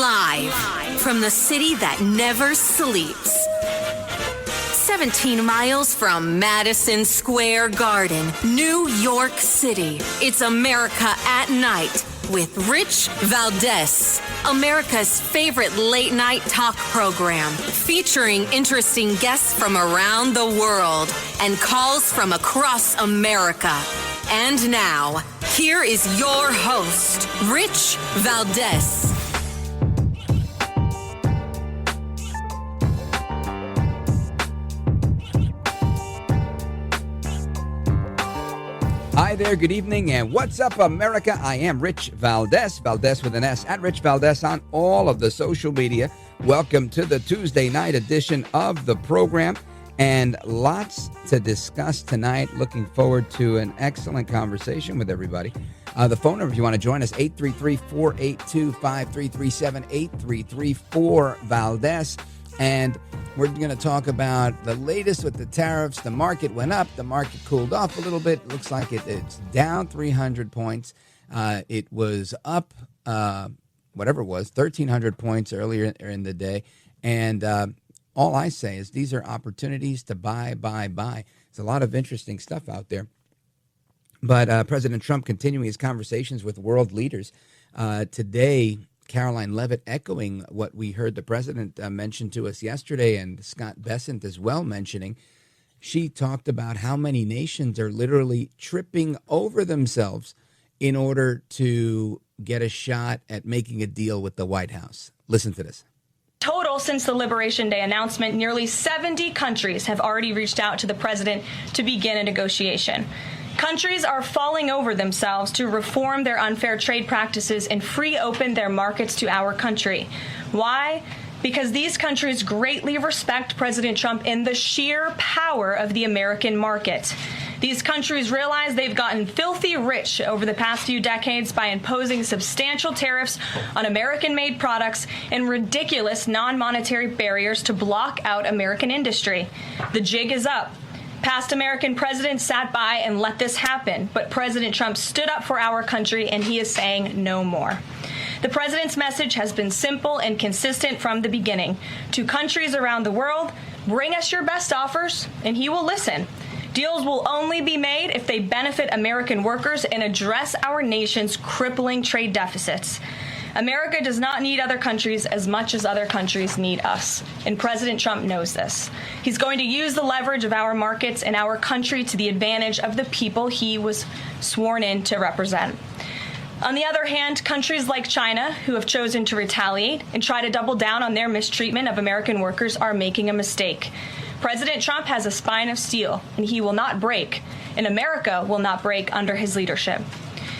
Live from the city that never sleeps. 17 miles from Madison Square Garden, New York City. It's America at Night with Rich Valdez, America's favorite late-night talk program, featuring interesting guests from around the world and calls from across America. And now, here is your host, Rich Valdez. Hi there, good evening, and what's up, America? I am Rich Valdez, Valdez with an S, at Rich Valdez on all of the social media. Welcome to the Tuesday night edition of the program, and lots to discuss tonight. Looking forward to an excellent conversation with everybody. The phone number, if you want to join us, 833-482-5337, 833-4-VALDEZ. And we're going to talk about the latest with the tariffs. The market went up. The market cooled off a little bit. It looks like it's down 300 points. It was up, whatever it was, 1,300 points earlier in the day. And all I say is these are opportunities to buy. There's a lot of interesting stuff out there. But President Trump continuing his conversations with world leaders. Today, Caroline Leavitt echoing what we heard the president mention to us yesterday, and Scott Bessent as well mentioning. She talked about how many nations are literally tripping over themselves in order to get a shot at making a deal with the White House. Listen to this. Total, since the Liberation Day announcement, nearly 70 countries have already reached out to the president to begin a negotiation. Countries are falling over themselves to reform their unfair trade practices and free open their markets to our country. Why? Because these countries greatly respect President Trump and the sheer power of the American market. These countries realize they've gotten filthy rich over the past few decades by imposing substantial tariffs on American-made products and ridiculous non-monetary barriers to block out American industry. The jig is up. Past American presidents sat by and let this happen, but President Trump stood up for our country, and he is saying no more. The president's message has been simple and consistent from the beginning. To countries around the world, bring us your best offers, and he will listen. Deals will only be made if they benefit American workers and address our nation's crippling trade deficits. America does not need other countries as much as other countries need us, and President Trump knows this. He's going to use the leverage of our markets and our country to the advantage of the people he was sworn in to represent. On the other hand, countries like China, who have chosen to retaliate and try to double down on their mistreatment of American workers, are making a mistake. President Trump has a spine of steel, and he will not break, and America will not break under his leadership.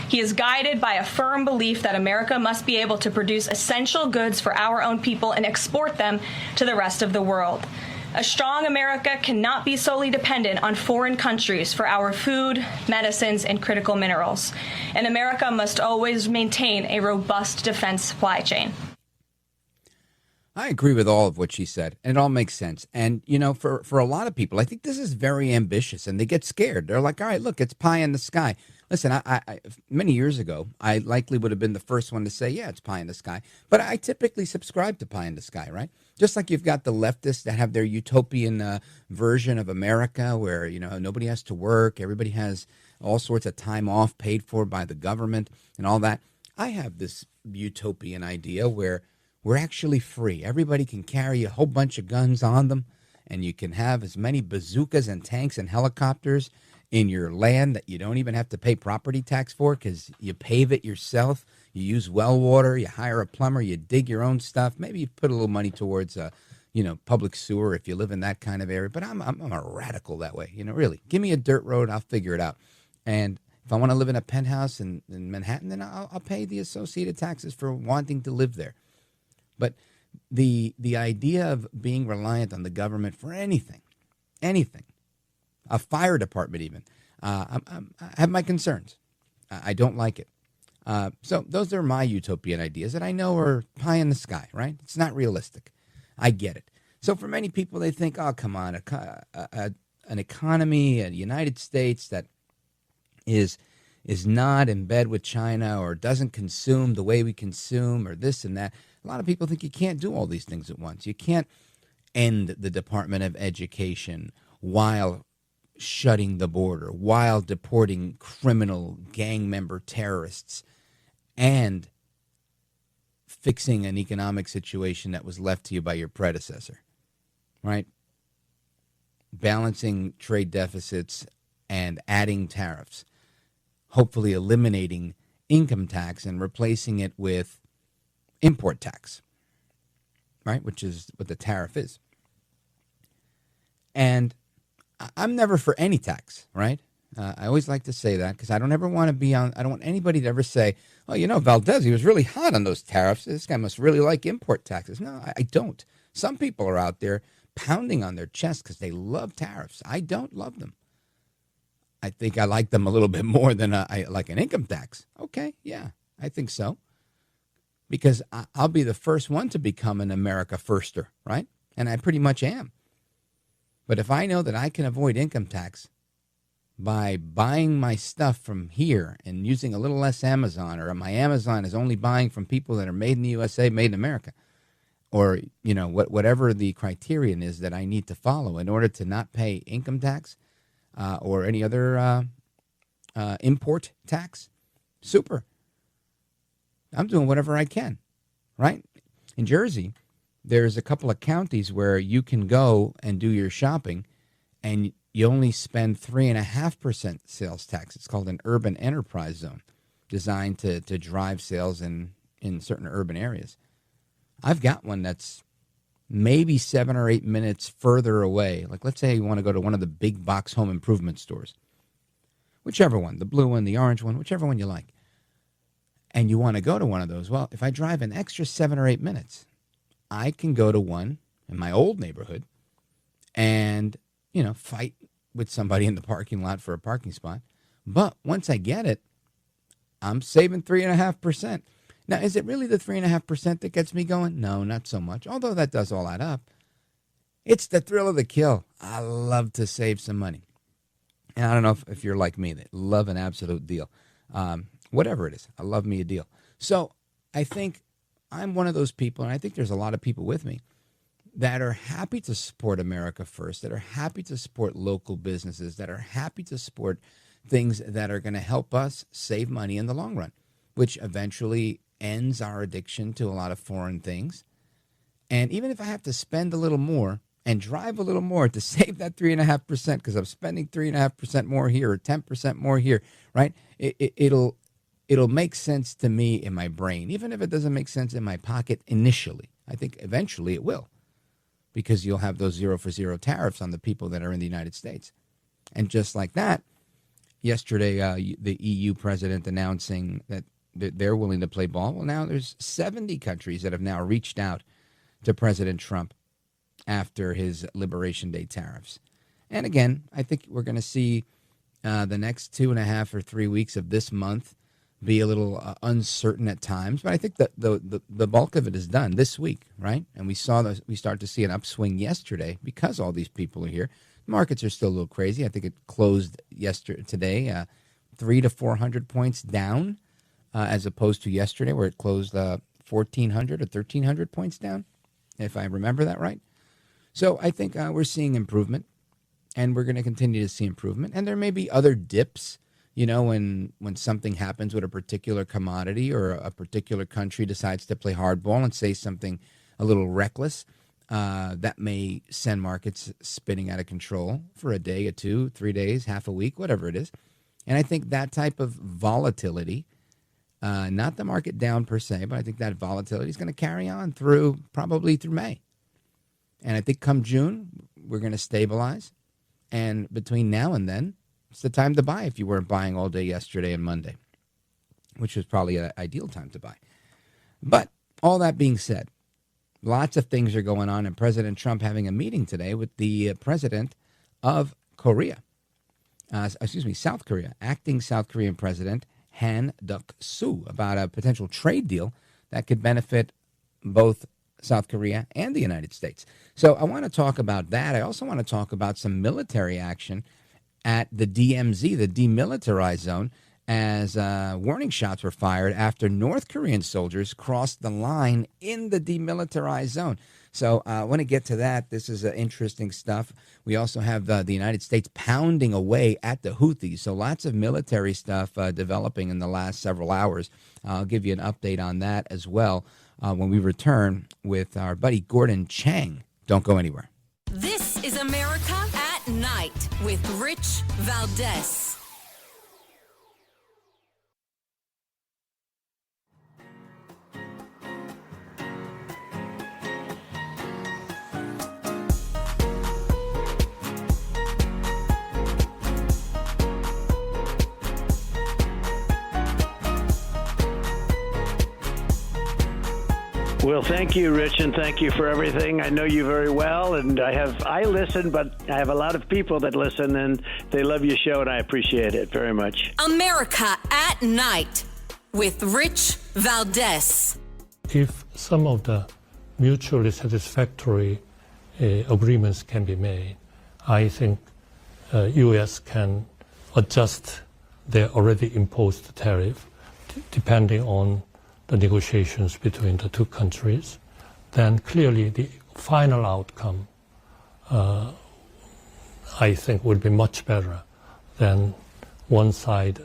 He is guided by a firm belief that America must be able to produce essential goods for our own people and export them to the rest of the world. A strong America cannot be solely dependent on foreign countries for our food, medicines, and critical minerals. And America must always maintain a robust defense supply chain. I agree with all of what she said, and it all makes sense. And, you know, for a lot of people, I think this is very ambitious, and they get scared. They're like, all right, look, it's pie in the sky. Listen, I many years ago, I likely would have been the first one to say, yeah, it's pie in the sky. But I typically subscribe to pie in the sky, right? Just like you've got the leftists that have their utopian version of America where, you know, nobody has to work. Everybody has all sorts of time off paid for by the government and all that. I have this utopian idea where we're actually free. Everybody can carry a whole bunch of guns on them, and you can have as many bazookas and tanks and helicopters in your land that you don't even have to pay property tax for because you pave it yourself. You use well water. You hire a plumber. You dig your own stuff. Maybe you put a little money towards, public sewer if you live in that kind of area. But I'm a radical that way. You know, really. Give me a dirt road. I'll figure it out. And if I want to live in a penthouse in Manhattan, then I'll pay the associated taxes for wanting to live there. But the idea of being reliant on the government for anything, a fire department even, I have my concerns. I don't like it. So those are my utopian ideas that I know are pie in the sky, right? It's not realistic. I get it. So for many people, they think, oh, come on, an economy, a United States that is not in bed with China or doesn't consume the way we consume or this and that. A lot of people think you can't do all these things at once. You can't end the Department of Education while shutting the border, while deporting criminal gang member terrorists, and fixing an economic situation that was left to you by your predecessor, right? Balancing trade deficits and adding tariffs, hopefully eliminating income tax and replacing it with import tax, right? Which is what the tariff is. And I'm never for any tax, right? I always like to say that because I don't ever want to be on, I don't want anybody to ever say, oh, you know, Valdez, he was really hot on those tariffs. This guy must really like import taxes. No, I don't. Some people are out there pounding on their chest because they love tariffs. I don't love them. I think I like them a little bit more than I like an income tax. Okay, yeah, I think so. Because I'll be the first one to become an America firster, right? And I pretty much am. But if I know that I can avoid income tax by buying my stuff from here and using a little less Amazon, or my Amazon is only buying from people that are made in the USA, made in America, or, you know, whatever the criterion is that I need to follow in order to not pay income tax or any other import tax, super. I'm doing whatever I can, right? In Jersey, there's a couple of counties where you can go and do your shopping and you only spend 3.5% sales tax. It's called an urban enterprise zone, designed to drive sales in certain urban areas. I've got one that's maybe 7 or 8 minutes further away. Like, let's say you want to go to one of the big box home improvement stores, whichever one, the blue one, the orange one, whichever one you like. And you want to go to one of those. Well, if I drive an extra 7 or 8 minutes, I can go to one in my old neighborhood and, you know, fight with somebody in the parking lot for a parking spot. But once I get it, I'm saving 3.5%. Now, is it really the 3.5% that gets me going? No, not so much. Although that does all add up. It's the thrill of the kill. I love to save some money. And I don't know if you're like me, that love an absolute deal. Whatever it is, I love me a deal. So I think I'm one of those people, and I think there's a lot of people with me that are happy to support America first, that are happy to support local businesses, that are happy to support things that are going to help us save money in the long run, which eventually ends our addiction to a lot of foreign things. And even if I have to spend a little more and drive a little more to save that 3.5%, because I'm spending 3.5% more here or 10% more here, right? It'll make sense to me in my brain, even if it doesn't make sense in my pocket initially. I think eventually it will, because you'll have those 0 for 0 tariffs on the people that are in the United States. And just like that, yesterday, the EU president announcing that they're willing to play ball. Well, now there's 70 countries that have now reached out to President Trump after his Liberation Day tariffs. And again, I think we're going to see the next 2.5 or 3 weeks of this month be a little uncertain at times, but I think that the bulk of it is done this week, right? And we start to see an upswing yesterday because all these people are here. Markets are still a little crazy. I think it closed today 300 to 400 points down, as opposed to yesterday where it closed 1,400 or 1,300 points down, if I remember that right. So I think we're seeing improvement, and we're going to continue to see improvement. And there may be other dips. You know, when something happens with a particular commodity or a particular country decides to play hardball and say something a little reckless, that may send markets spinning out of control for a day or 2, 3 days, half a week, whatever it is. And I think that type of volatility, not the market down per se, but I think that volatility is going to carry on probably through May. And I think come June, we're going to stabilize. And between now and then, it's the time to buy if you weren't buying all day yesterday and Monday, which was probably an ideal time to buy. But all that being said, lots of things are going on, and President Trump having a meeting today with the president of South Korea, acting South Korean President Han Duck-soo, about a potential trade deal that could benefit both South Korea and the United States. So I want to talk about that. I also want to talk about some military action at the DMZ, the demilitarized zone, as warning shots were fired after North Korean soldiers crossed the line in the demilitarized zone. So I want to get to that. This is interesting stuff. We also have the United States pounding away at the Houthis. So lots of military stuff developing in the last several hours. I'll give you an update on that as well when we return with our buddy Gordon Chang. Don't go anywhere. This is America at Night with Rich Valdez. Well, thank you, Rich, and thank you for everything. I know you very well, and I listen, but I have a lot of people that listen, and they love your show, and I appreciate it very much. America at Night with Rich Valdez. If some of the mutually satisfactory agreements can be made, I think U.S. can adjust their already imposed tariff depending on the negotiations between the two countries. Then clearly the final outcome, I think, will be much better than one side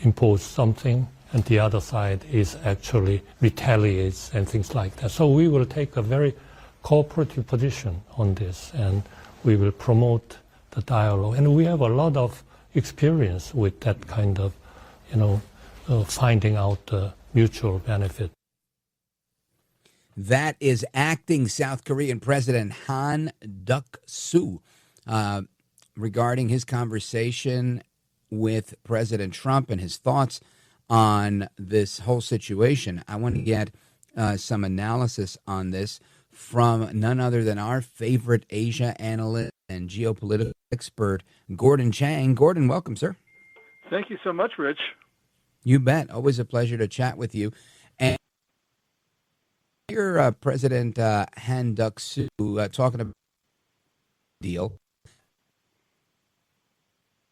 impose something and the other side is actually retaliates and things like that. So we will take a very cooperative position on this, and we will promote the dialogue. And we have a lot of experience with that kind of, finding out the mutual benefit. That is acting South Korean President Han Duck-soo regarding his conversation with President Trump and his thoughts on this whole situation. I want to get some analysis on this from none other than our favorite Asia analyst and geopolitical expert, Gordon Chang. Gordon, welcome, sir. Thank you so much, Rich. You bet. Always a pleasure to chat with you. And you're President Han Duck-soo talking about the deal.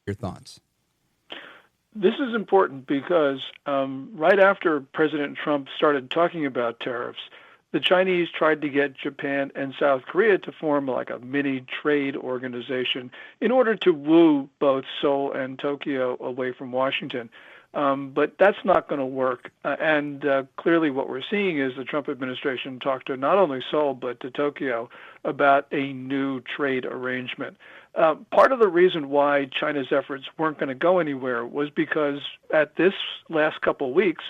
Your thoughts? This is important because right after President Trump started talking about tariffs, the Chinese tried to get Japan and South Korea to form like a mini trade organization in order to woo both Seoul and Tokyo away from Washington. But that's not going to work. And clearly what we're seeing is the Trump administration talked to not only Seoul but to Tokyo about a new trade arrangement. Part of the reason why China's efforts weren't going to go anywhere was because at this last couple of weeks,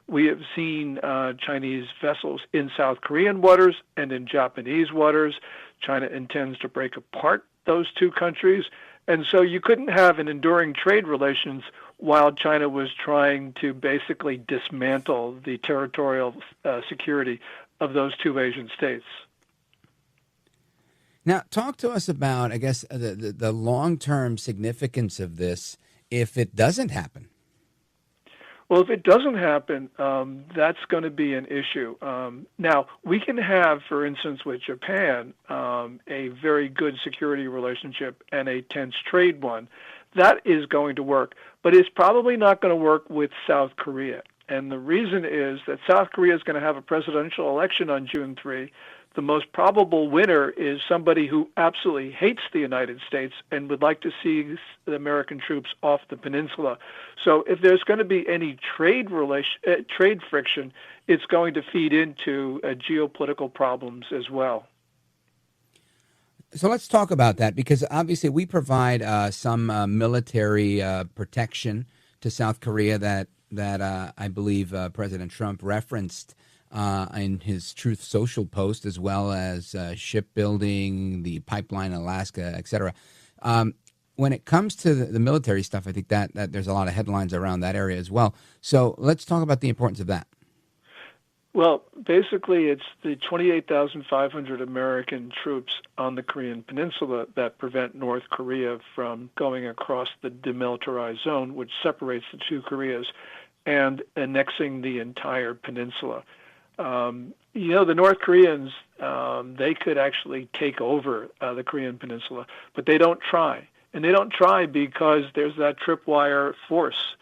we have seen Chinese vessels in South Korean waters and in Japanese waters. China intends to break apart those two countries. And so you couldn't have an enduring trade relations while China was trying to basically dismantle the territorial security of those two Asian states. Now, talk to us about, I guess, the long-term significance of this if it doesn't happen. Well, if it doesn't happen, that's going to be an issue. Now, we can have, for instance, with Japan, a very good security relationship and a tense trade one. That is going to work, but it's probably not going to work with South Korea. And the reason is that South Korea is going to have a presidential election on June 3. The most probable winner is somebody who absolutely hates the United States and would like to see the American troops off the peninsula. So if there's going to be any trade friction, it's going to feed into geopolitical problems as well. So let's talk about that, because obviously we provide some military protection to South Korea that I believe President Trump referenced in his Truth Social post, as well as shipbuilding, the pipeline in Alaska, et cetera. When it comes to the military stuff, I think that there's a lot of headlines around that area as well. So let's talk about the importance of that. Well, basically, it's the 28,500 American troops on the Korean Peninsula that prevent North Korea from going across the demilitarized zone, which separates the two Koreas, and annexing the entire peninsula. The North Koreans, they could actually take over the Korean Peninsula, but they don't try. And they don't try because there's that tripwire force.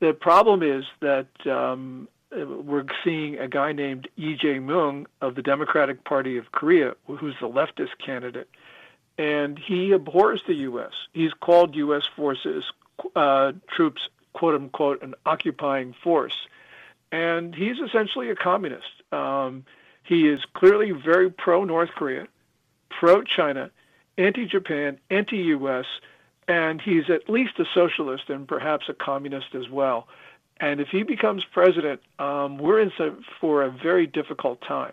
The problem is that we're seeing a guy named Lee Jae-myung of the Democratic Party of Korea, who's the leftist candidate, and he abhors the U.S. He's called U.S. forces, troops, quote-unquote, an occupying force, and he's essentially a communist. He is clearly very pro-North Korea, pro-China, anti-Japan, anti-U.S., and he's at least a socialist and perhaps a communist as well. And if he becomes president, we're in for a very difficult time.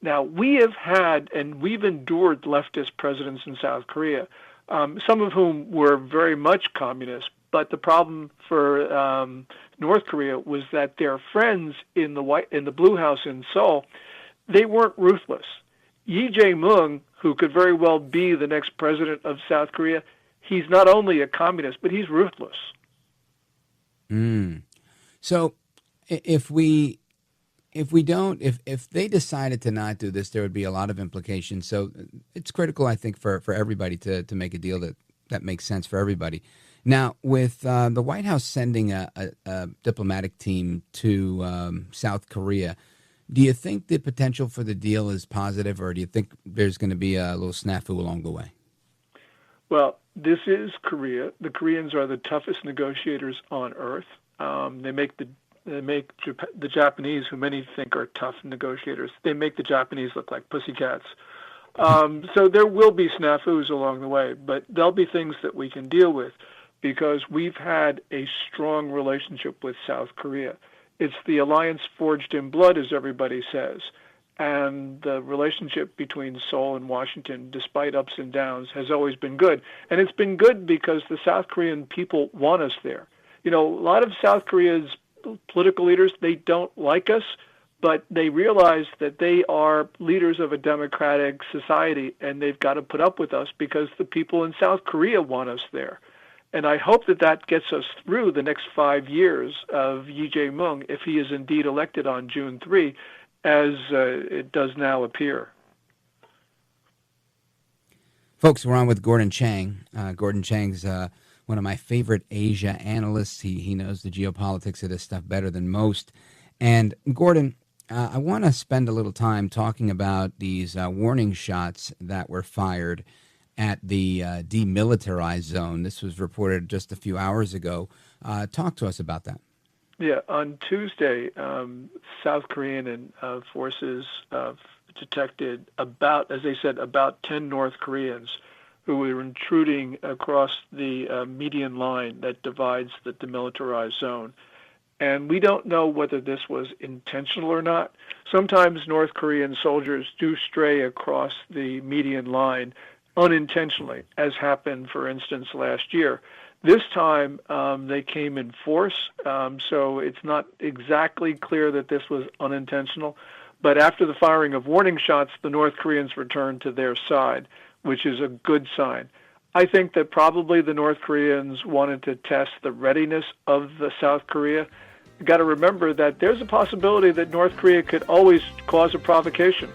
Now, we have had and we've endured leftist presidents in South Korea, some of whom were very much communist. But the problem for North Korea was that their friends in the Blue House in Seoul, they weren't ruthless. Lee Jae-myung, who could very well be the next president of South Korea, he's not only a communist, but he's ruthless. So if they decided to not do this, there would be a lot of implications. So it's critical, I think, for everybody to make a deal that makes sense for everybody. Now, with the White House sending a diplomatic team to South Korea, do you think the potential for the deal is positive, or do you think there's going to be a little snafu along the way? Well, this is Korea. The Koreans are the toughest negotiators on earth. They make the Japanese, who many think are tough negotiators, they make the Japanese look like pussycats. So there will be snafus along the way, but there'll be things that we can deal with because we've had a strong relationship with South Korea. It's the alliance forged in blood, as everybody says. And the relationship between Seoul and Washington, despite ups and downs, has always been good. And it's been good because the South Korean people want us there. You know, a lot of South Korea's political leaders, they don't like us, but they realize that they are leaders of a democratic society, and they've got to put up with us because the people in South Korea want us there. And I hope that gets us through the next 5 years of Lee Jae-myung if he is indeed elected on June 3, as it does now appear. Folks, we're on with Gordon Chang. Gordon Chang's one of my favorite Asia analysts. He knows the geopolitics of this stuff better than most. And Gordon, I want to spend a little time talking about these warning shots that were fired at the demilitarized zone. This was reported just a few hours ago. Talk to us about that. Yeah, on Tuesday, South Korean forces detected about 10 North Koreans who were intruding across the median line that divides the demilitarized zone. And we don't know whether this was intentional or not. Sometimes North Korean soldiers do stray across the median line unintentionally, as happened, for instance, last year. This time, they came in force, so it's not exactly clear that this was unintentional. But after the firing of warning shots, the North Koreans returned to their side, which is a good sign. I think that probably the North Koreans wanted to test the readiness of the South Korea. You've got to remember that there's a possibility that North Korea could always cause a provocation.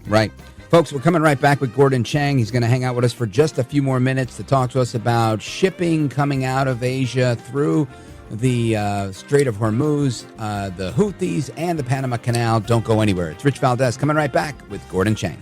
Right. Folks, we're coming right back with Gordon Chang. He's going to hang out with us for just a few more minutes to talk to us about shipping coming out of Asia through the Strait of Hormuz, the Houthis, and the Panama Canal. Don't go anywhere. It's Rich Valdez coming right back with Gordon Chang.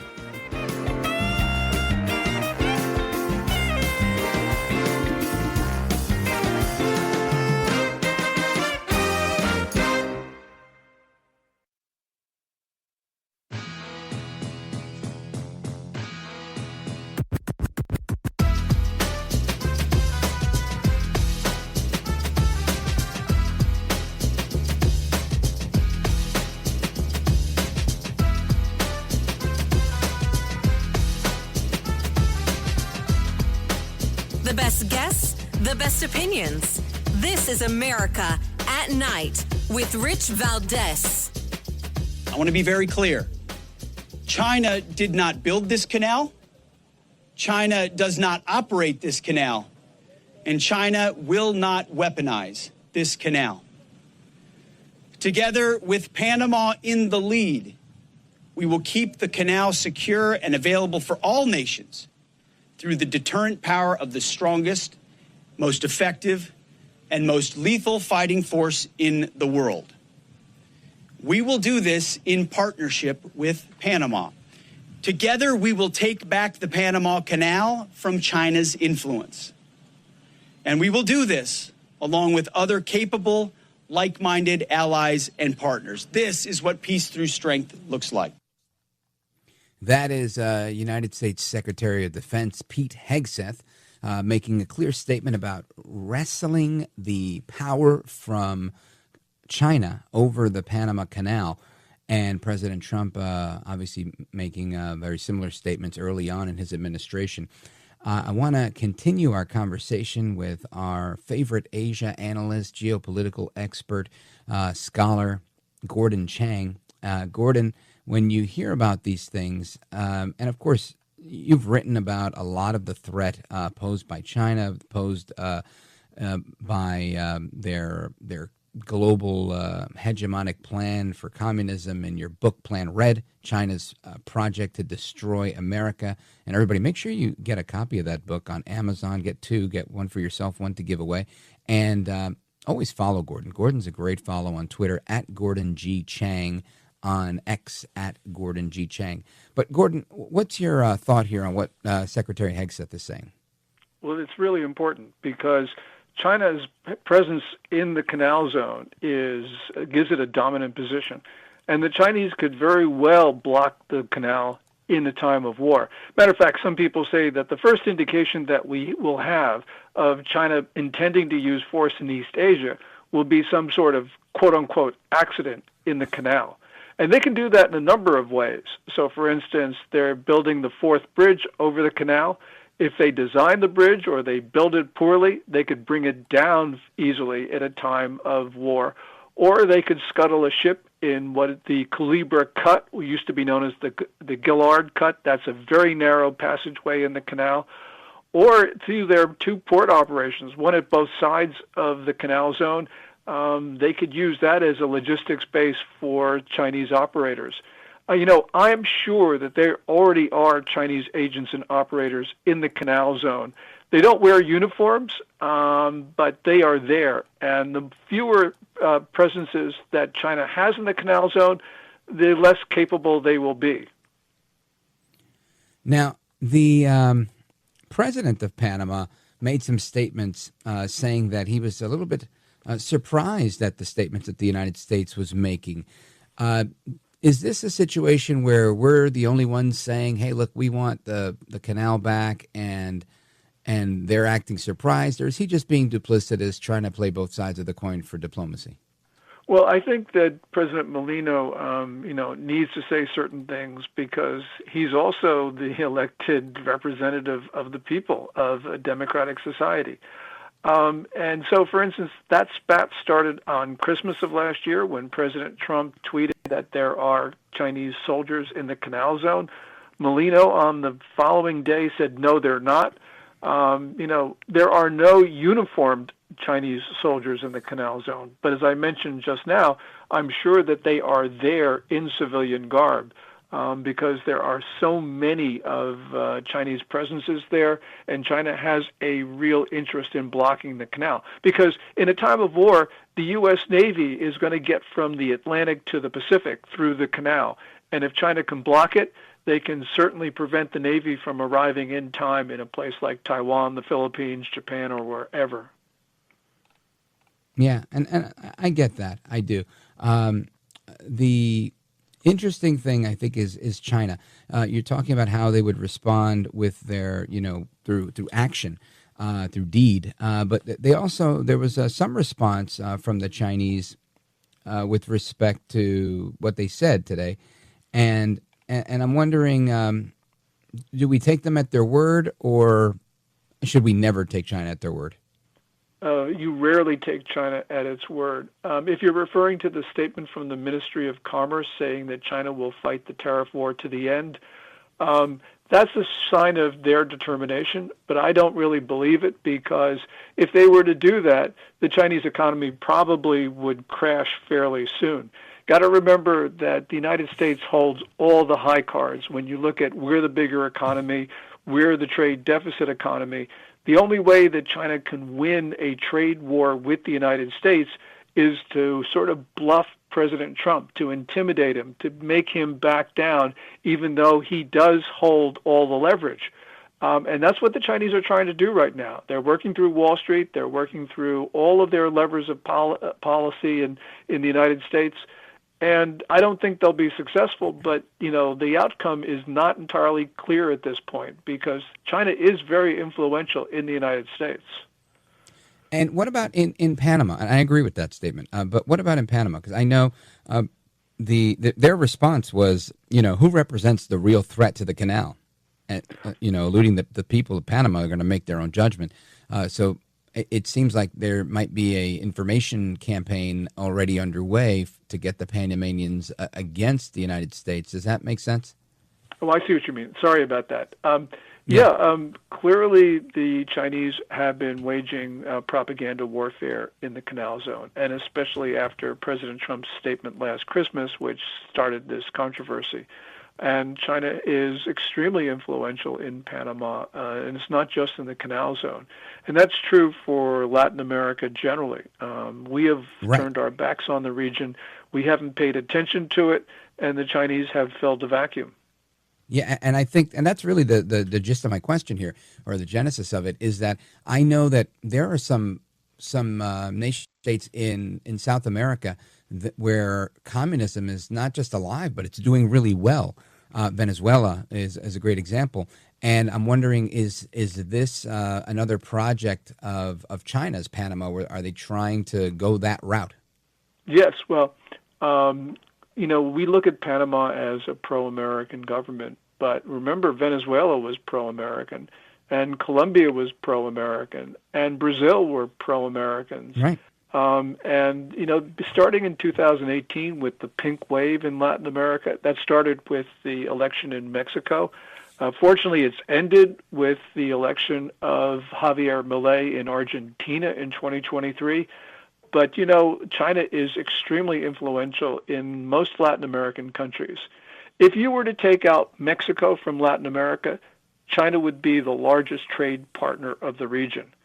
The best guests, the best opinions. This is America at Night with Rich Valdez. I want to be very clear. China did not build this canal. China does not operate this canal. And China will not weaponize this canal. Together with Panama in the lead, we will keep the canal secure and available for all nations through the deterrent power of the strongest, most effective, and most lethal fighting force in the world. We will do this in partnership with Panama. Together, we will take back the Panama Canal from China's influence. And we will do this along with other capable, like-minded allies and partners. This is what peace through strength looks like. That is United States Secretary of Defense Pete Hegseth making a clear statement about wresting the power from China over the Panama Canal. And President Trump obviously making very similar statements early on in his administration. I want to continue our conversation with our favorite Asia analyst, geopolitical expert, scholar, Gordon Chang. Gordon, when you hear about these things, and of course, you've written about a lot of the threat posed by China, posed by their global hegemonic plan for communism in your book, Plan Red, China's project to destroy America. And everybody, make sure you get a copy of that book on Amazon. Get two, get one for yourself, one to give away. And always follow Gordon. Gordon's a great follow on Twitter, at Gordon G. Chang, on X, at Gordon G. Chang. But Gordon, what's your thought here on what Secretary Hegseth is saying? Well, it's really important because China's presence in the canal zone gives it a dominant position. And the Chinese could very well block the canal in a time of war. Matter of fact, some people say that the first indication that we will have of China intending to use force in East Asia will be some sort of quote-unquote accident in the canal. And they can do that in a number of ways. So, for instance, they're building the fourth bridge over the canal. If they design the bridge or they build it poorly, they could bring it down easily at a time of war. Or they could scuttle a ship in what the Culebra Cut, used to be known as the Gillard Cut. That's a very narrow passageway in the canal. Or through their two port operations, one at both sides of the canal zone, they could use that as a logistics base for Chinese operators. I'm sure that there already are Chinese agents and operators in the canal zone. They don't wear uniforms, but they are there. And the fewer presences that China has in the canal zone, the less capable they will be. Now, the president of Panama made some statements saying that he was a little bit surprised at the statements that the United States was making. Is this a situation where we're the only ones saying, hey, look, we want the canal back, and they're acting surprised? Or is he just being duplicitous, trying to play both sides of the coin for diplomacy? Well, I think that President Molino, needs to say certain things because he's also the elected representative of the people of a democratic society. And so, for instance, that spat started on Christmas of last year when President Trump tweeted that there are Chinese soldiers in the canal zone. Molino on the following day said, no, they're not. There are no uniformed Chinese soldiers in the canal zone. But as I mentioned just now, I'm sure that they are there in civilian garb. Because there are so many of Chinese presences there, and China has a real interest in blocking the canal. Because in a time of war, the U.S. Navy is going to get from the Atlantic to the Pacific through the canal. And if China can block it, they can certainly prevent the Navy from arriving in time in a place like Taiwan, the Philippines, Japan, or wherever. Yeah, and I get that. I do. The interesting thing, I think, is China. You're talking about how they would respond with their, through action, through deed. But they also, there was some response from the Chinese with respect to what they said today. And I'm wondering, do we take them at their word, or should we never take China at their word? You rarely take China at its word. If you're referring to the statement from the Ministry of Commerce saying that China will fight the tariff war to the end, that's a sign of their determination, but I don't really believe it because if they were to do that, the Chinese economy probably would crash fairly soon. Got to remember that the United States holds all the high cards. When you look at we're the bigger economy, We're the trade deficit economy. The only way that China can win a trade war with the United States is to sort of bluff President Trump, to intimidate him, to make him back down, even though he does hold all the leverage. And that's what the Chinese are trying to do right now. They're working through Wall Street. They're working through all of their levers of policy in the United States. And I don't think they'll be successful, but, the outcome is not entirely clear at this point because China is very influential in the United States. And what about in Panama? And I agree with that statement. But what about in Panama? Because I know their response was, who represents the real threat to the canal? And, alluding that the people of Panama are going to make their own judgment. So it seems like there might be a information campaign already underway to get the Panamanians against the United States. Does that make sense? Oh, I see what you mean. Sorry about that. Clearly the Chinese have been waging propaganda warfare in the Canal Zone, and especially after President Trump's statement last Christmas, which started this controversy. And China is extremely influential in Panama, and it's not just in the Canal Zone. And that's true for Latin America generally. We have turned our backs on the region. We haven't paid attention to it, and the Chinese have filled the vacuum. Yeah, and I think, and that's really the gist of my question here, or the genesis of it, is that I know that there are some nation states in South America where communism is not just alive, but it's doing really well. Venezuela is a great example. And I'm wondering, is this another project of China's, Panama? Where are they trying to go that route? Yes, well, we look at Panama as a pro-American government, but remember Venezuela was pro-American, and Colombia was pro-American, and Brazil were pro-Americans. Right. And, starting in 2018 with the pink wave in Latin America, that started with the election in Mexico. Fortunately, it's ended with the election of Javier Milei in Argentina in 2023. But, China is extremely influential in most Latin American countries. If you were to take out Mexico from Latin America, China would be the largest trade partner of the region.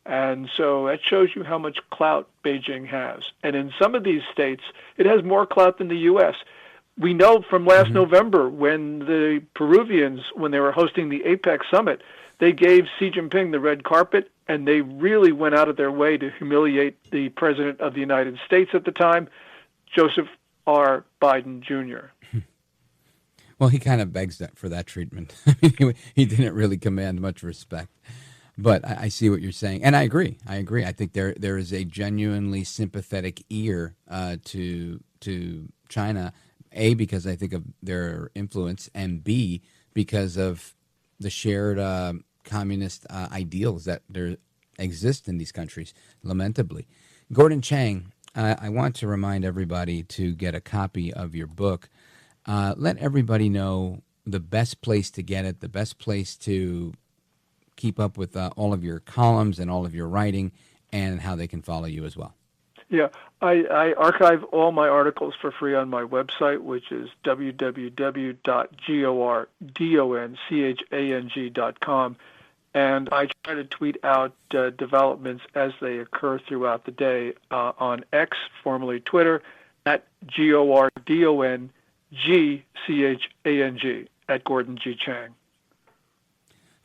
And so that shows you how much clout Beijing has. And in some of these states, it has more clout than the U.S. We know from last November when the Peruvians, when they were hosting the APEC summit, they gave Xi Jinping the red carpet, and they really went out of their way to humiliate the president of the United States at the time, Joseph R. Biden Jr. Well, he kind of begs for that treatment. He didn't really command much respect. But I see what you're saying, and I agree. I think there is a genuinely sympathetic ear to China, A, because I think of their influence, and B, because of the shared communist ideals that there exist in these countries, lamentably. Gordon Chang, I want to remind everybody to get a copy of your book. Let everybody know the best place to get it, the best place to keep up with all of your columns and all of your writing, and how they can follow you as well. Yeah, I archive all my articles for free on my website, which is www.gordonchang.com. And I try to tweet out developments as they occur throughout the day on X, formerly Twitter, at GordonGchang, at Gordon G. Chang.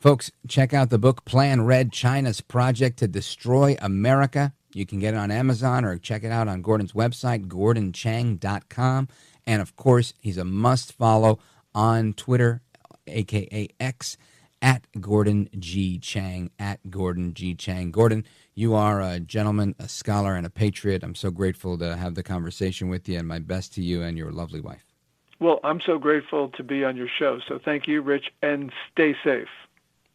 Folks, check out the book, Plan Red, China's Project to Destroy America. You can get it on Amazon or check it out on Gordon's website, GordonChang.com. And, of course, he's a must-follow on Twitter, a.k.a. X, at Gordon G. Chang, at Gordon G. Chang. Gordon, you are a gentleman, a scholar, and a patriot. I'm so grateful to have the conversation with you, and my best to you and your lovely wife. Well, I'm so grateful to be on your show. So thank you, Rich, and stay safe.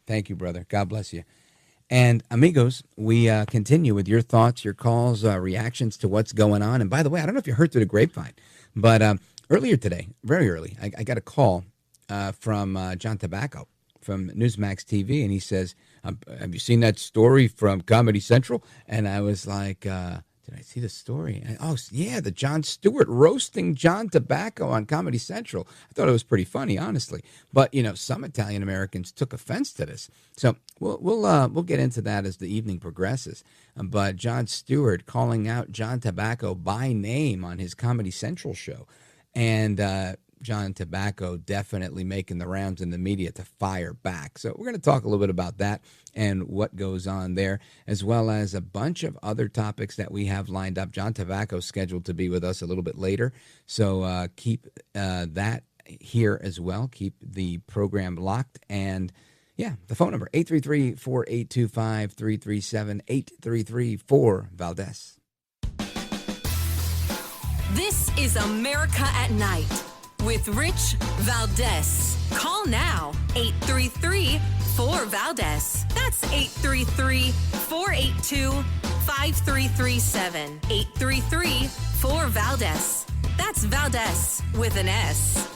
Thank you, brother. God bless you. And amigos, we continue with your thoughts, your calls, reactions to what's going on. And by the way, I don't know if you heard through the grapevine, but earlier today, very early, I got a call from John Tabacco from Newsmax TV, and he says, have you seen that story from Comedy Central? And I was like, Did I see the story? Oh, yeah, the Jon Stewart roasting John Tabacco on Comedy Central. I thought it was pretty funny, honestly. But, some Italian Americans took offense to this. So we'll get into that as the evening progresses. But Jon Stewart calling out John Tabacco by name on his Comedy Central show. And John Tabacco definitely making the rounds in the media to fire back. So we're going to talk a little bit about that and what goes on there, as well as a bunch of other topics that we have lined up. John Tabacco scheduled to be with us a little bit later, so keep that here as well. Keep the program locked. And, yeah, the phone number, 833-4825-337, 833-4-VALDEZ. This is America at Night with Rich Valdez. Call now, 833-4-VALDEZ. That's 833-482-5337. 833-4-VALDEZ. That's Valdez with an S.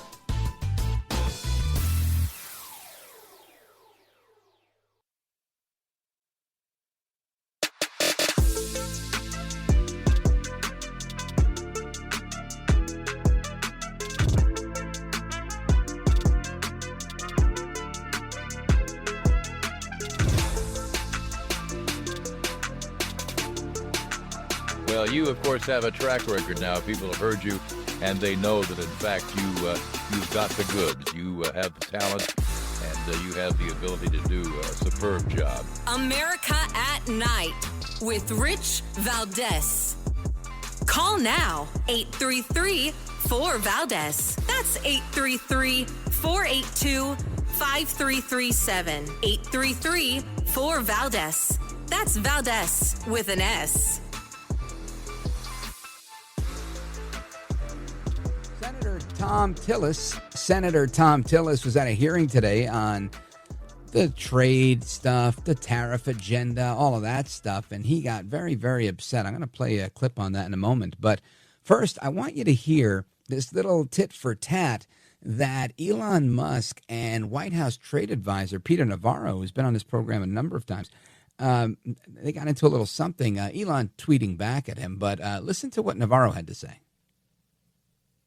Well, you, of course, have a track record now. People have heard you, and they know that, in fact, you've got the goods. You have the talent, and you have the ability to do a superb job. America at Night with Rich Valdez. Call now, 833-4-VALDEZ. That's 833-482-5337. 833-4-VALDEZ. That's Valdez with an S. Senator Tom Tillis was at a hearing today on the trade stuff, the tariff agenda, all of that stuff, and he got very, very upset. I'm going to play a clip on that in a moment. But first, I want you to hear this little tit for tat that Elon Musk and White House trade advisor Peter Navarro, who's been on this program a number of times, they got into a little something. Elon tweeting back at him, but listen to what Navarro had to say.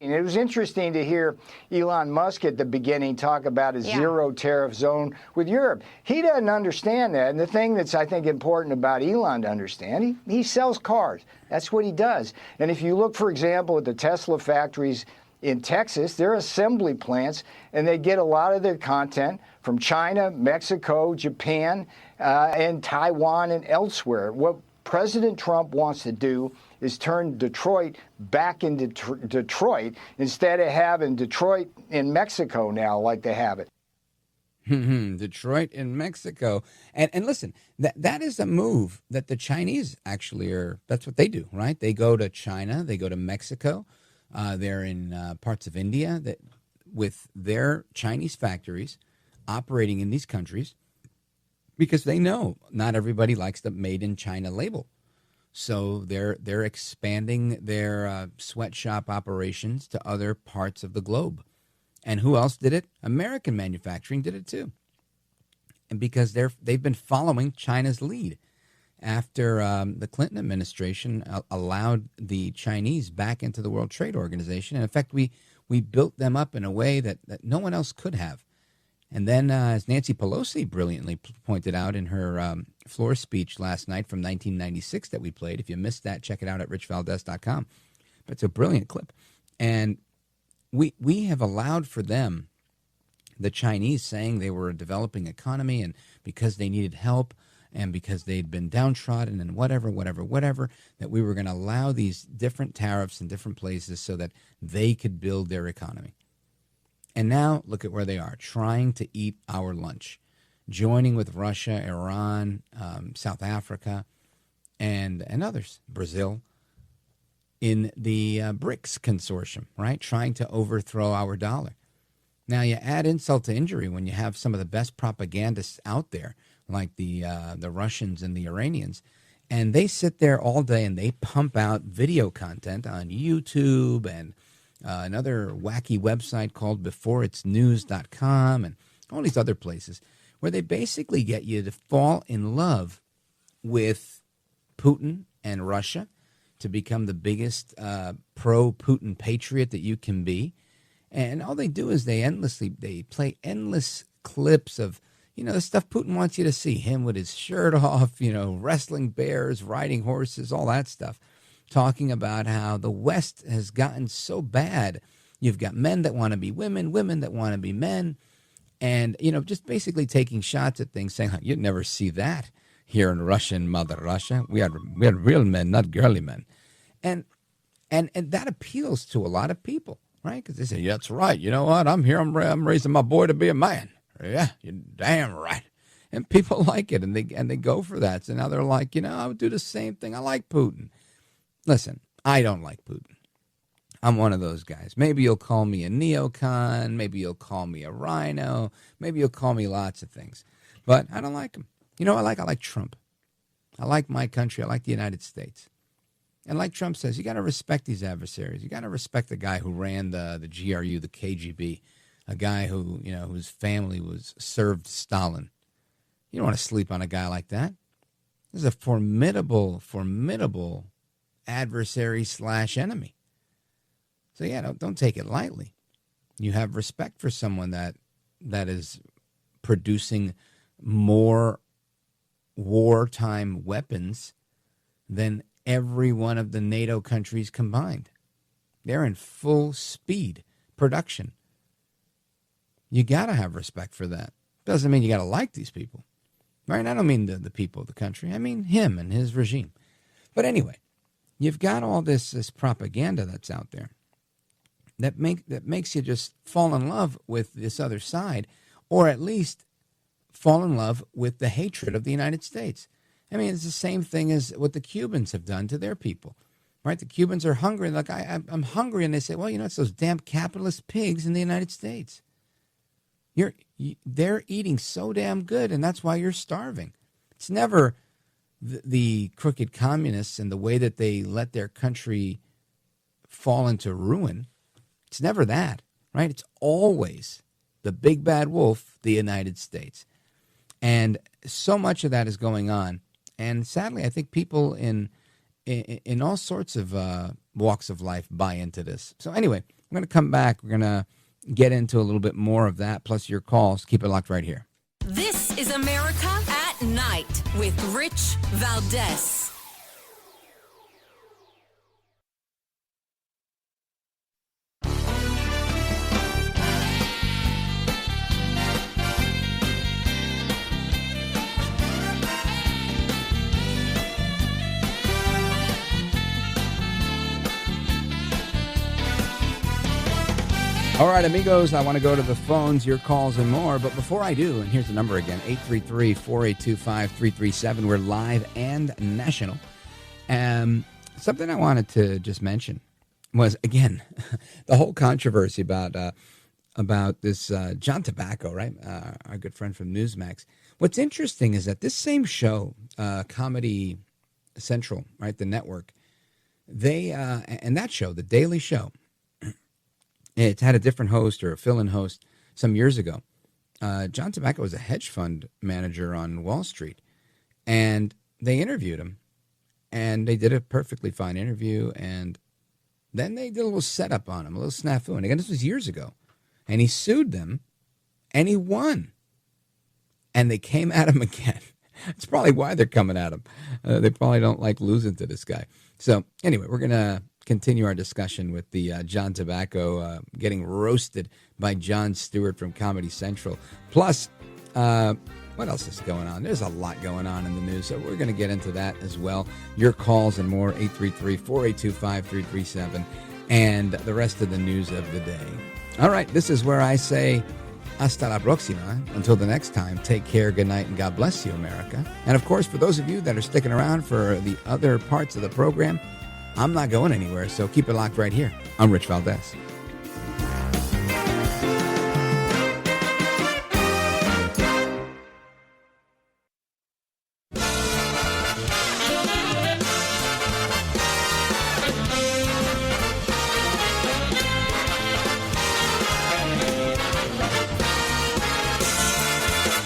And it was interesting to hear Elon Musk at the beginning talk about a zero tariff zone with Europe. He doesn't understand that. And the thing that's, I think, important about Elon to understand, he sells cars. That's what he does. And if you look, for example, at the Tesla factories in Texas, they're assembly plants, and they get a lot of their content from China, Mexico, Japan, and Taiwan and elsewhere. What President Trump wants to do is turn Detroit back into Detroit instead of having Detroit in Mexico now like they have it. Detroit in Mexico. And listen, that is a move that the Chinese actually are. That's what they do, right? They go to China. They go to Mexico. They're in parts of India that with their Chinese factories operating in these countries because they know not everybody likes the made in China label. So they're expanding their sweatshop operations to other parts of the globe. And who else did it? American manufacturing did it too. And because they've been following China's lead after the Clinton administration allowed the Chinese back into the World Trade Organization. And in fact, we built them up in a way that no one else could have. And then, as Nancy Pelosi brilliantly pointed out in her floor speech last night from 1996 that we played, if you missed that, check it out at richvaldez.com. But it's a brilliant clip. And we have allowed for them, the Chinese, saying they were a developing economy and because they needed help and because they'd been downtrodden and whatever, that we were going to allow these different tariffs in different places so that they could build their economy. And now look at where they are, trying to eat our lunch, joining with Russia, Iran, South Africa, and others, Brazil, in the BRICS consortium, right? Trying to overthrow our dollar. Now you add insult to injury when you have some of the best propagandists out there, like the Russians and the Iranians, and they sit there all day and they pump out video content on YouTube and another wacky website called beforeitsnews.com and all these other places where they basically get you to fall in love with Putin and Russia, to become the biggest pro-Putin patriot that you can be. And all they do is they play endless clips of, the stuff Putin wants you to see. Him with his shirt off, wrestling bears, riding horses, all that stuff. Talking about how the West has gotten so bad. You've got men that want to be women, women that want to be men. And, just basically taking shots at things, saying, you'd never see that here in Russia and Mother Russia. We are real men, not girly men. And that appeals to a lot of people, right? Because they say, yeah, that's right. You know what? I'm here. I'm raising my boy to be a man. Yeah, you're damn right. And people like it, and they go for that. So now they're like, I would do the same thing. I like Putin. Listen, I don't like Putin. I'm one of those guys. Maybe you'll call me a neocon. Maybe you'll call me a rhino. Maybe you'll call me lots of things. But I don't like him. I like Trump. I like my country. I like the United States. And like Trump says, you got to respect these adversaries. You got to respect the guy who ran the GRU, the KGB. A guy who, whose family was served Stalin. You don't want to sleep on a guy like that. This is a formidable adversary / enemy. So yeah, don't take it lightly. You have respect for someone that is producing more wartime weapons than every one of the NATO countries combined. They're in full speed production. You got to have respect for that. Doesn't mean you got to like these people. Right? I don't mean the people of the country. I mean him and his regime. But anyway, you've got all this propaganda that's out there that makes you just fall in love with this other side, or at least fall in love with the hatred of the United States. I mean, it's the same thing as what the Cubans have done to their people. Right? The Cubans are hungry. Like, I'm hungry. And they say, well, it's those damn capitalist pigs in the United States. They're eating so damn good, and that's why you're starving. It's never the crooked communists and the way that they let their country fall into ruin. It's never that, right? It's always the big bad wolf, the United States. And so much of that is going on. And sadly, I think people in all sorts of walks of life buy into this. So anyway, we're going to come back. We're going to get into a little bit more of that, plus your calls. Keep it locked right here. This is America at Night with Rich Valdez. All right, amigos, I want to go to the phones, your calls, and more. But before I do, and here's the number again, 833-482-5337. We're live and national. Something I wanted to just mention was, again, the whole controversy about this John Tabacco, right? Our good friend from Newsmax. What's interesting is that this same show, Comedy Central, right, the network, they and that show, The Daily Show, it's had a different host or a fill-in host some years ago. John Tabacco was a hedge fund manager on Wall Street, and they interviewed him, and they did a perfectly fine interview, and then they did a little setup on him, a little snafu. And again, this was years ago, and he sued them, and he won. And they came at him again. That's probably why they're coming at him. They probably don't like losing to this guy. So anyway, we're going to continue our discussion with the John Tabacco getting roasted by Jon Stewart from Comedy Central. Plus, what else is going on? There's a lot going on in the news, so we're going to get into that as well. Your calls and more, 833-482-5337, and the rest of the news of the day. All right, this is where I say hasta la próxima. Until the next time, take care, good night, and God bless you, America. And of course, for those of you that are sticking around for the other parts of the program, I'm not going anywhere, so keep it locked right here. I'm Rich Valdez.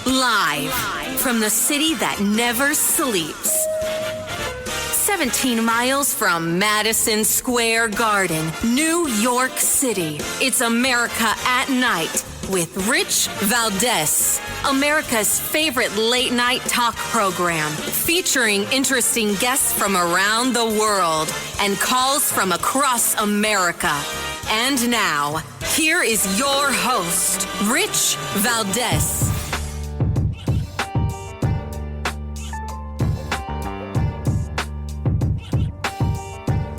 Live from the city that never sleeps. 17 miles from Madison Square Garden, New York City. It's America at Night with Rich Valdez, America's favorite late night talk program, featuring interesting guests from around the world and calls from across America. And now, here is your host, Rich Valdez.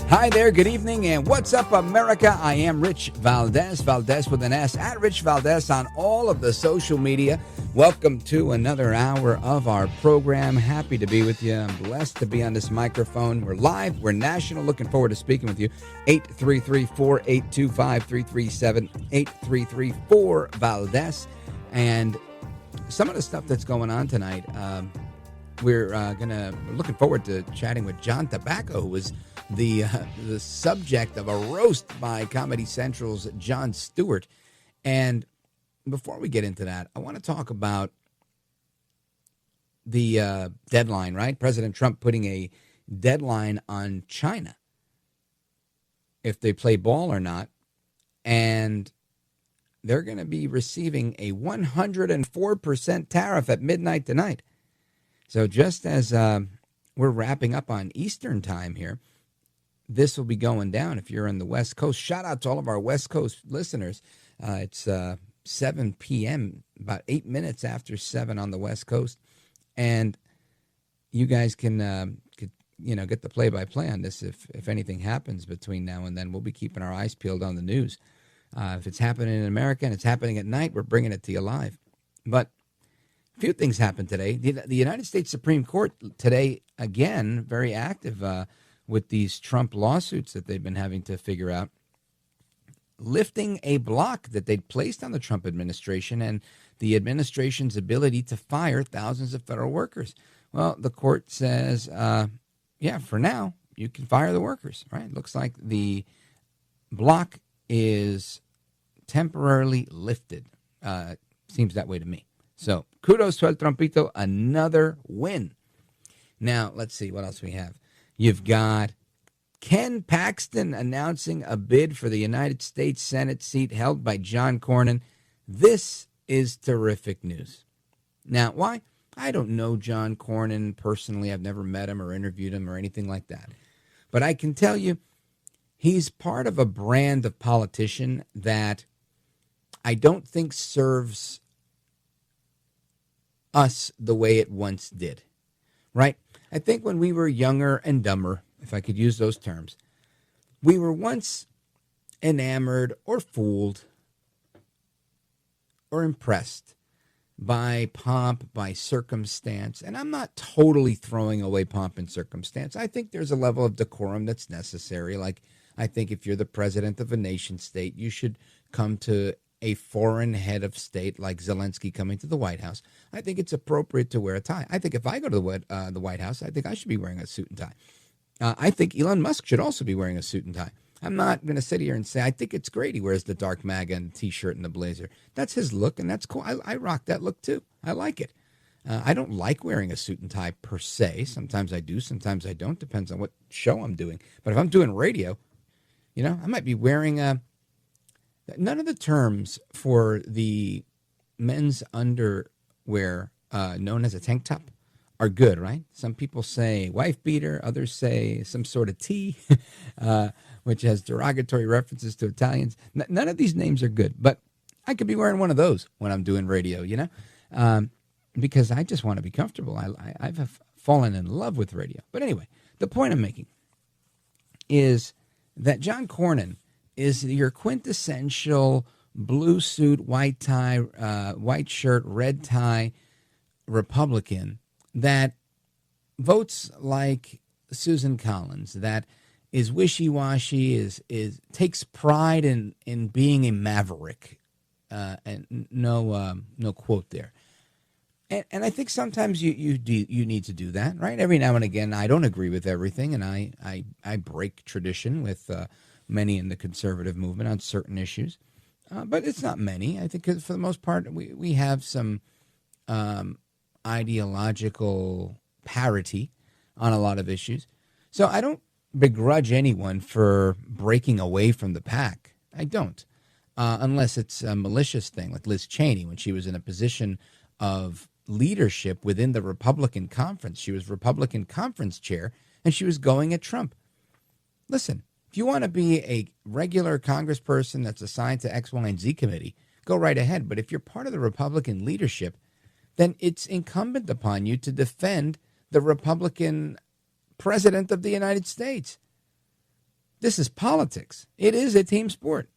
Hi there, good evening, and what's up, America? I am Rich Valdez, Valdez with an S, at Rich Valdez on all of the social media. Welcome to another hour of our program. Happy to be with you. I'm blessed to be on this microphone. We're live, we're national. Looking forward to speaking with you. 833-4825-337, 833-4-VALDEZ. And some of the stuff that's going on tonight, we're looking forward to chatting with John Tabacco, who was the subject of a roast by Comedy Central's Jon Stewart. And before we get into that, I want to talk about the deadline, right? President Trump putting a deadline on China, if they play ball or not. And they're going to be receiving a 104% tariff at midnight tonight. So just as we're wrapping up on Eastern time here, this will be going down if you're in the West Coast. Shout out to all of our West Coast listeners. It's 7 p.m., about 8 minutes after 7 on the West Coast. And you guys can get the play-by-play on this if anything happens between now and then. We'll be keeping our eyes peeled on the news. If it's happening in America and it's happening at night, we're bringing it to you live. But a few things happened today. The United States Supreme Court today, again, very active with these Trump lawsuits that they've been having to figure out, lifting a block that they'd placed on the Trump administration and the administration's ability to fire thousands of federal workers. Well, the court says, for now, you can fire the workers, right? Looks like the block is temporarily lifted. Seems that way to me. So kudos to El Trompito, another win. Now, let's see what else we have. You've got Ken Paxton announcing a bid for the United States Senate seat held by John Cornyn. This is terrific news. Now, why? I don't know John Cornyn personally. I've never met him or interviewed him or anything like that. But I can tell you, he's part of a brand of politician that I don't think serves us the way it once did, right? I think when we were younger and dumber, if I could use those terms, we were once enamored or fooled or impressed by pomp, by circumstance. And I'm not totally throwing away pomp and circumstance. I think there's a level of decorum that's necessary. Like, I think if you're the president of a nation state, you should come to a foreign head of state like Zelensky coming to the White House. I think it's appropriate to wear a tie. I think if I go to the White House, I think I should be wearing a suit and tie. I think Elon Musk should also be wearing a suit and tie. I'm not going to sit here and say, I think it's great he wears the dark MAGA and the T-shirt and the blazer. That's his look, and that's cool. I rock that look, too. I like it. I don't like wearing a suit and tie per se. Sometimes I do, sometimes I don't. Depends on what show I'm doing. But if I'm doing radio, I might be wearing a... None of the terms for the men's underwear known as a tank top are good, right? Some people say wife beater, others say some sort of tee, which has derogatory references to Italians. None of these names are good, but I could be wearing one of those when I'm doing radio, because I just want to be comfortable. I've fallen in love with radio. But anyway, the point I'm making is that John Cornyn is your quintessential blue suit, white tie, white shirt, red tie Republican that votes like Susan Collins, that is wishy-washy, is takes pride in being a maverick, and no quote there. And I think sometimes you need to do that, right? Every now and again, I don't agree with everything, and I break tradition with many in the conservative movement on certain issues, but it's not many. I think for the most part, we have some ideological parity on a lot of issues. So I don't begrudge anyone for breaking away from the pack. I don't. Unless it's a malicious thing, like Liz Cheney, when she was in a position of leadership within the Republican conference. She was Republican conference chair, and she was going at Trump. Listen, if you want to be a regular congressperson that's assigned to X, Y, and Z committee, go right ahead. But if you're part of the Republican leadership, then it's incumbent upon you to defend the Republican president of the United States. This is politics. It is a team sport.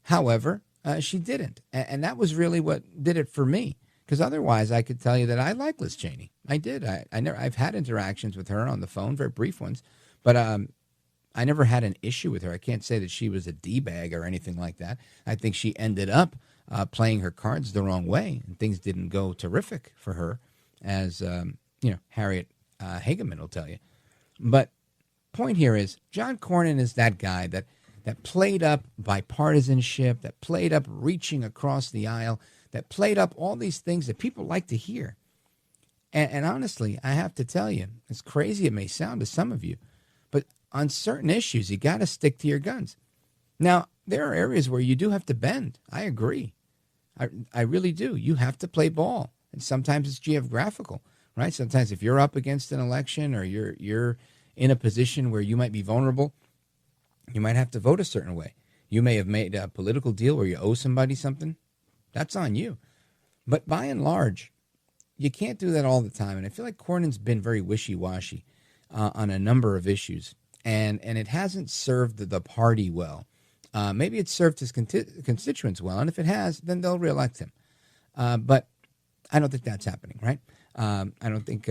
However, she didn't. And that was really what did it for me. Because otherwise, I could tell you that I like Liz Cheney. I did. I've had interactions with her on the phone, very brief ones. But I never had an issue with her. I can't say that she was a D-bag or anything like that. I think she ended up playing her cards the wrong way. And things didn't go terrific for her, as Harriet Hageman will tell you. But point here is, John Cornyn is that guy that played up bipartisanship, that played up reaching across the aisle, that played up all these things that people like to hear. And honestly, I have to tell you, as crazy it may sound to some of you, but on certain issues, you got to stick to your guns. Now, there are areas where you do have to bend. I agree. I really do. You have to play ball. And sometimes it's geographical, right? Sometimes if you're up against an election or you're in a position where you might be vulnerable, you might have to vote a certain way. You may have made a political deal where you owe somebody something. That's on you. But by and large, you can't do that all the time. And I feel like Cornyn's been very wishy-washy on a number of issues. And it hasn't served the party well. Maybe it's served his constituents well. And if it has, then they'll reelect him. But I don't think that's happening, right? I don't think...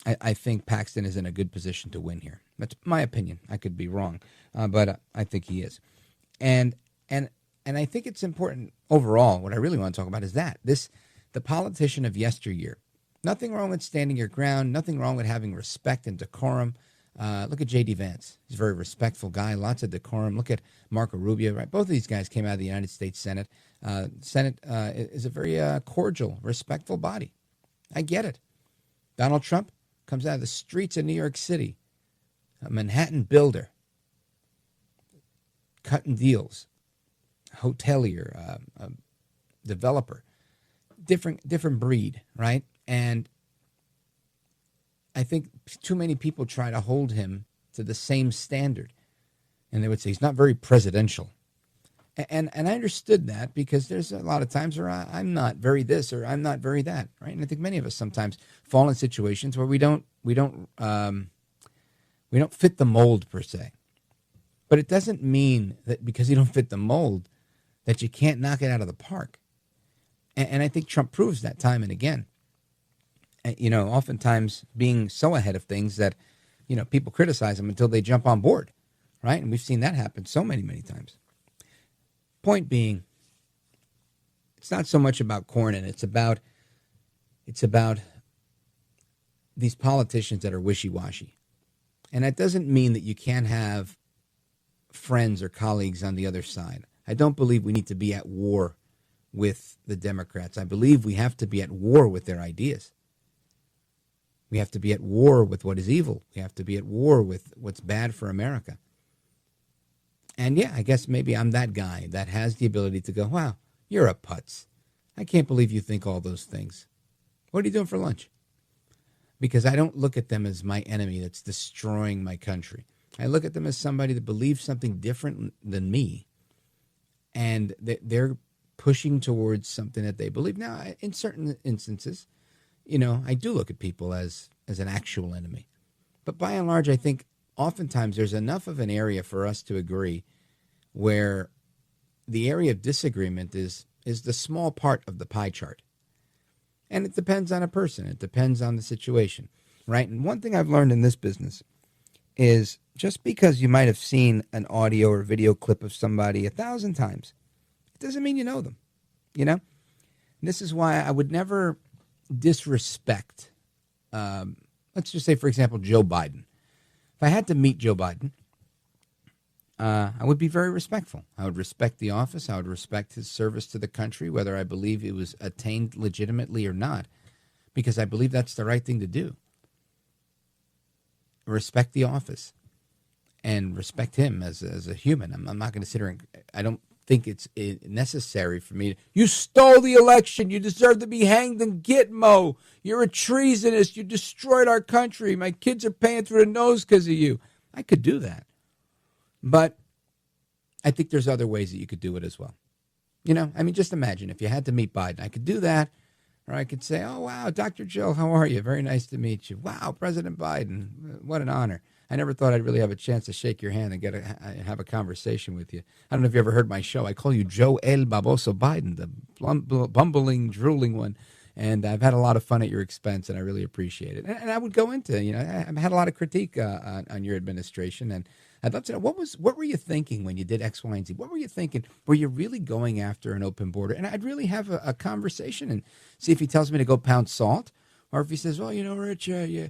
I think Paxton is in a good position to win here. That's my opinion. I could be wrong, but I think he is. And I think it's important overall. What I really want to talk about is the politician of yesteryear. Nothing wrong with standing your ground. Nothing wrong with having respect and decorum. Look at J.D. Vance. He's a very respectful guy. Lots of decorum. Look at Marco Rubio. Right, both of these guys came out of the United States Senate. Senate is a very cordial, respectful body. I get it. Donald Trump comes out of the streets of New York City, a Manhattan builder, cutting deals, hotelier, developer, different breed, right? And I think too many people try to hold him to the same standard, and they would say he's not very presidential. And I understood that, because there's a lot of times where I'm not very this or I'm not very that, right? And I think many of us sometimes fall in situations where we don't fit the mold per se. But it doesn't mean that because you don't fit the mold that you can't knock it out of the park. And I think Trump proves that time and again. And, oftentimes being so ahead of things that, people criticize him until they jump on board, right? And we've seen that happen so many, many times. Point being, it's not so much about Cornyn. It's about these politicians that are wishy-washy. And that doesn't mean that you can't have friends or colleagues on the other side. I don't believe we need to be at war with the Democrats. I believe we have to be at war with their ideas. We have to be at war with what is evil. We have to be at war with what's bad for America. And yeah, I guess maybe I'm that guy that has the ability to go, wow, you're a putz. I can't believe you think all those things. What are you doing for lunch? Because I don't look at them as my enemy that's destroying my country. I look at them as somebody that believes something different than me. And they're pushing towards something that they believe. Now, in certain instances, I do look at people as an actual enemy. But by and large, I think oftentimes there's enough of an area for us to agree where the area of disagreement is the small part of the pie chart. And it depends on a person. It depends on the situation, right? And one thing I've learned in this business is just because you might have seen an audio or video clip of somebody 1,000 times, it doesn't mean you know them, And this is why I would never disrespect, let's just say, for example, Joe Biden. If I had to meet Joe Biden, I would be very respectful. I would respect the office. I would respect his service to the country, whether I believe it was attained legitimately or not, because I believe that's the right thing to do. respect the office and respect him as a human. I'm not going to sit here and I don't think it's necessary for me to, you stole the election. You deserve to be hanged in Gitmo. You're a treasonist. You destroyed our country. My kids are paying through the nose because of you. I could do that. But I think there's other ways that you could do it as well. You know, I mean, just imagine if you had to meet Biden. I could do that. Or I could say, oh, wow, Dr. Jill, how are you? Very nice to meet you. Wow, President Biden. What an honor. I never thought I'd really have a chance to shake your hand and have a conversation with you. I don't know if you ever heard my show. I call you Joe El Baboso Biden, the bumbling, drooling one. And I've had a lot of fun at your expense, and I really appreciate it. And I would go into, I've had a lot of critique on your administration, and I'd love to know, what were you thinking when you did X, Y, and Z? What were you thinking? Were you really going after an open border? And I'd really have a conversation and see if he tells me to go pound salt, or if he says, well, Rich, I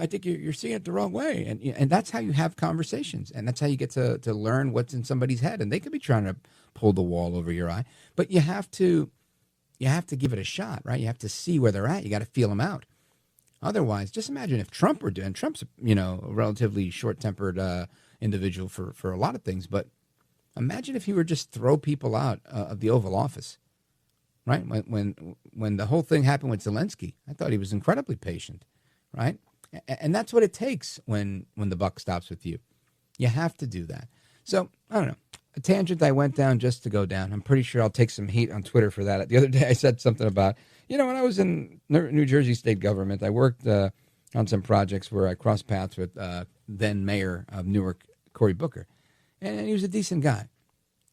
think you're seeing it the wrong way. And that's how you have conversations, and that's how you get to learn what's in somebody's head. And they could be trying to pull the wall over your eye, but you have to give it a shot, right? You have to see where they're at. You got to feel them out. Otherwise, just imagine if Trump were doing. Trump's, a relatively short-tempered individual for a lot of things, but imagine if he were just throw people out of the Oval Office, right? When the whole thing happened with Zelensky, I thought he was incredibly patient, right? And that's what it takes when the buck stops with you. You have to do that. So, I don't know. A tangent I went down just to go down. I'm pretty sure I'll take some heat on Twitter for that. The other day I said something about, when I was in New Jersey state government, I worked on some projects where I crossed paths with then mayor of Newark, Cory Booker. And he was a decent guy.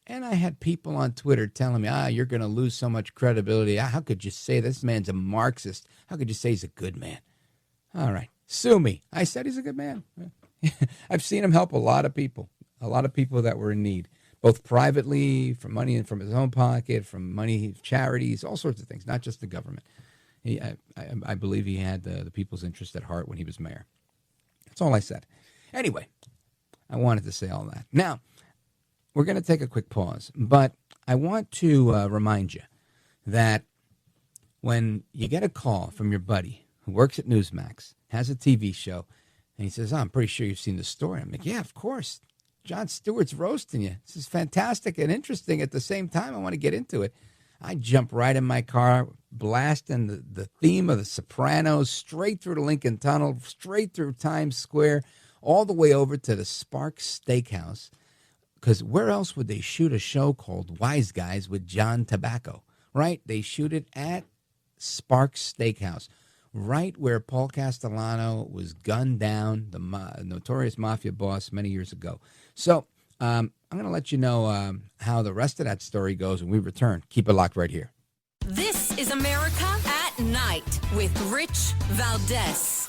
And I had people on Twitter telling me, you're going to lose so much credibility. How could you say this man's a Marxist? How could you say he's a good man? All right, sue me. I said he's a good man. I've seen him help a lot of people that were in need. Both privately, from money from his own pocket, from money, charities, all sorts of things, not just the government. I believe he had the people's interest at heart when he was mayor. That's all I said. Anyway, I wanted to say all that. Now, we're going to take a quick pause, but I want to remind you that when you get a call from your buddy who works at Newsmax, has a TV show, and he says, I'm pretty sure you've seen the story. I'm like, yeah, of course. Jon Stewart's roasting you. This is fantastic and interesting at the same time. I want to get into it. I jump right in my car, blasting the theme of The Sopranos, straight through the Lincoln Tunnel, straight through Times Square, all the way over to the Sparks Steakhouse. Because where else would they shoot a show called Wise Guys with John Tabacco, right? They shoot it at Sparks Steakhouse, right where Paul Castellano was gunned down, the notorious mafia boss, many years ago. So I'm going to let you know how the rest of that story goes when we return. Keep it locked right here. This is America at Night with Rich Valdez.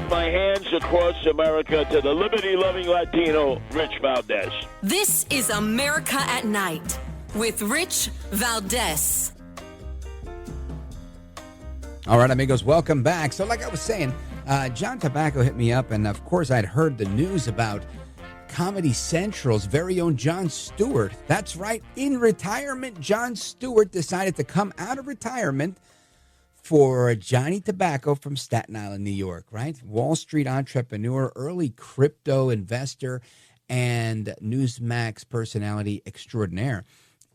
My hands across America to the liberty-loving Latino, Rich Valdez. This is America at Night with Rich Valdez. All right, amigos, welcome back. So like I was saying, John Tabacco hit me up, and of course I'd heard the news about Comedy Central's very own Jon Stewart. That's right, in retirement, Jon Stewart decided to come out of retirement for Johnny Tabacco from Staten Island, New York, right? Wall Street entrepreneur, early crypto investor, and Newsmax personality extraordinaire.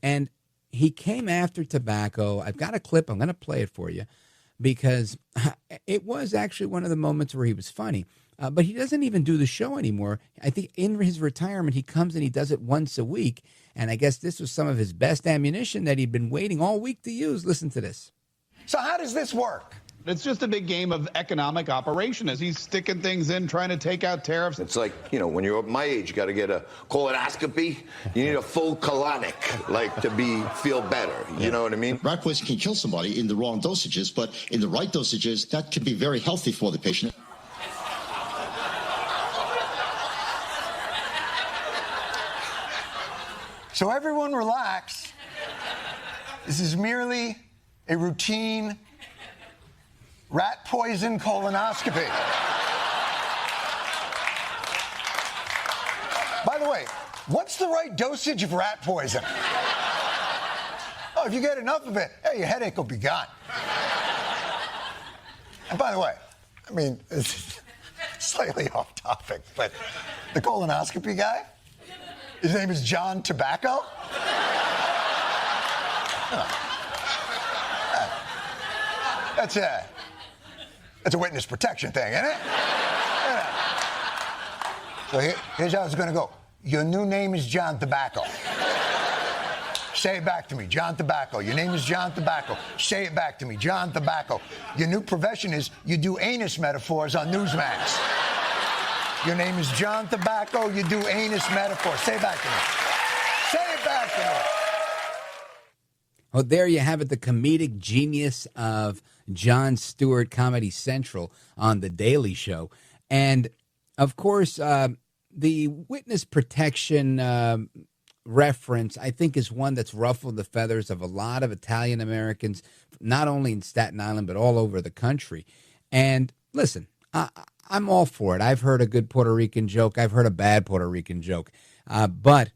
And he came after Tabacco. I've got a clip. I'm going to play it for you because it was actually one of the moments where he was funny. But he doesn't even do the show anymore. I think in his retirement, he comes and he does it once a week. And I guess this was some of his best ammunition that he'd been waiting all week to use. Listen to this. So how does this work? It's just a big game of economic operation as he's sticking things in, trying to take out tariffs. It's like, when you're my age, you got to get a colonoscopy. You need a full colonic, to feel better. You know what I mean? Rat poison can kill somebody in the wrong dosages, but in the right dosages, that can be very healthy for the patient. So everyone relax. This is merely a routine rat poison colonoscopy. By the way, what's the right dosage of rat poison? Oh, if you get enough of it, hey, your headache will be gone. And by the way, I mean, it's slightly off topic, but the colonoscopy guy, his name is John Tabacco. That's a witness protection thing, isn't it? So here's how it's going to go. Your new name is John Tabacco. Say it back to me, John Tabacco. Your name is John Tabacco. Say it back to me, John Tabacco. Your new profession is you do anus metaphors on Newsmax. Your name is John Tabacco. You do anus metaphors. Say it back to me. Say it back to me. Oh, there you have it, the comedic genius of Jon Stewart, Comedy Central on The Daily Show. And, of course, the witness protection reference, I think, is one that's ruffled the feathers of a lot of Italian Americans, not only in Staten Island, but all over the country. And, listen, I'm all for it. I've heard a good Puerto Rican joke. I've heard a bad Puerto Rican joke. But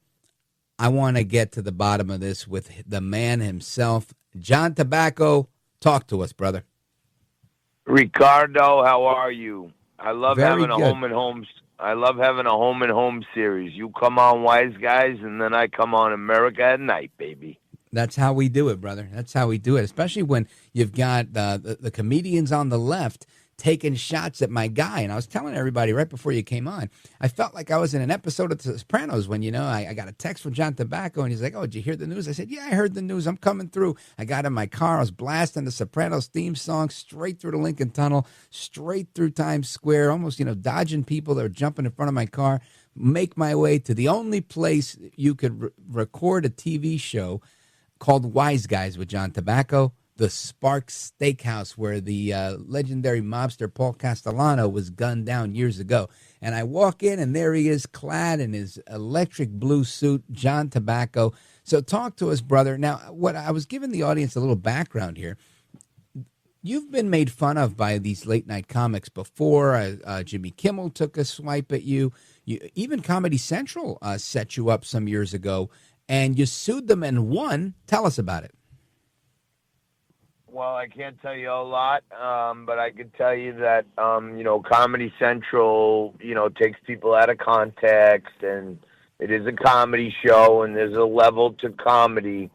I want to get to the bottom of this with the man himself. Jon Tabacco, talk to us, brother. Ricardo, how are you? I love Very having a good. home and home. I love having a home and home series. You come on Wise Guys, and then I come on America at Night, baby. That's how we do it, brother. That's how we do it, especially when you've got the comedians on the left taking shots at my guy. And I was telling everybody right before you came on, I felt like I was in an episode of The Sopranos when, I got a text from Jon Tabacco, and he's like, oh, did you hear the news? I said, yeah, I heard the news. I'm coming through. I got in my car. I was blasting the Sopranos theme song straight through the Lincoln Tunnel, straight through Times Square, almost, dodging people that were jumping in front of my car, make my way to the only place you could record a TV show called Wise Guys with Jon Tabacco, the Sparks Steakhouse, where the legendary mobster Paul Castellano was gunned down years ago. And I walk in, and there he is, clad in his electric blue suit, Jon Tabacco. So talk to us, brother. Now, what I was giving the audience a little background here. You've been made fun of by these late-night comics before. Jimmy Kimmel took a swipe at you. Even Comedy Central set you up some years ago, and you sued them and won. Tell us about it. Well, I can't tell you a lot, but I can tell you that, Comedy Central, takes people out of context, and it is a comedy show, and there's a level to comedy.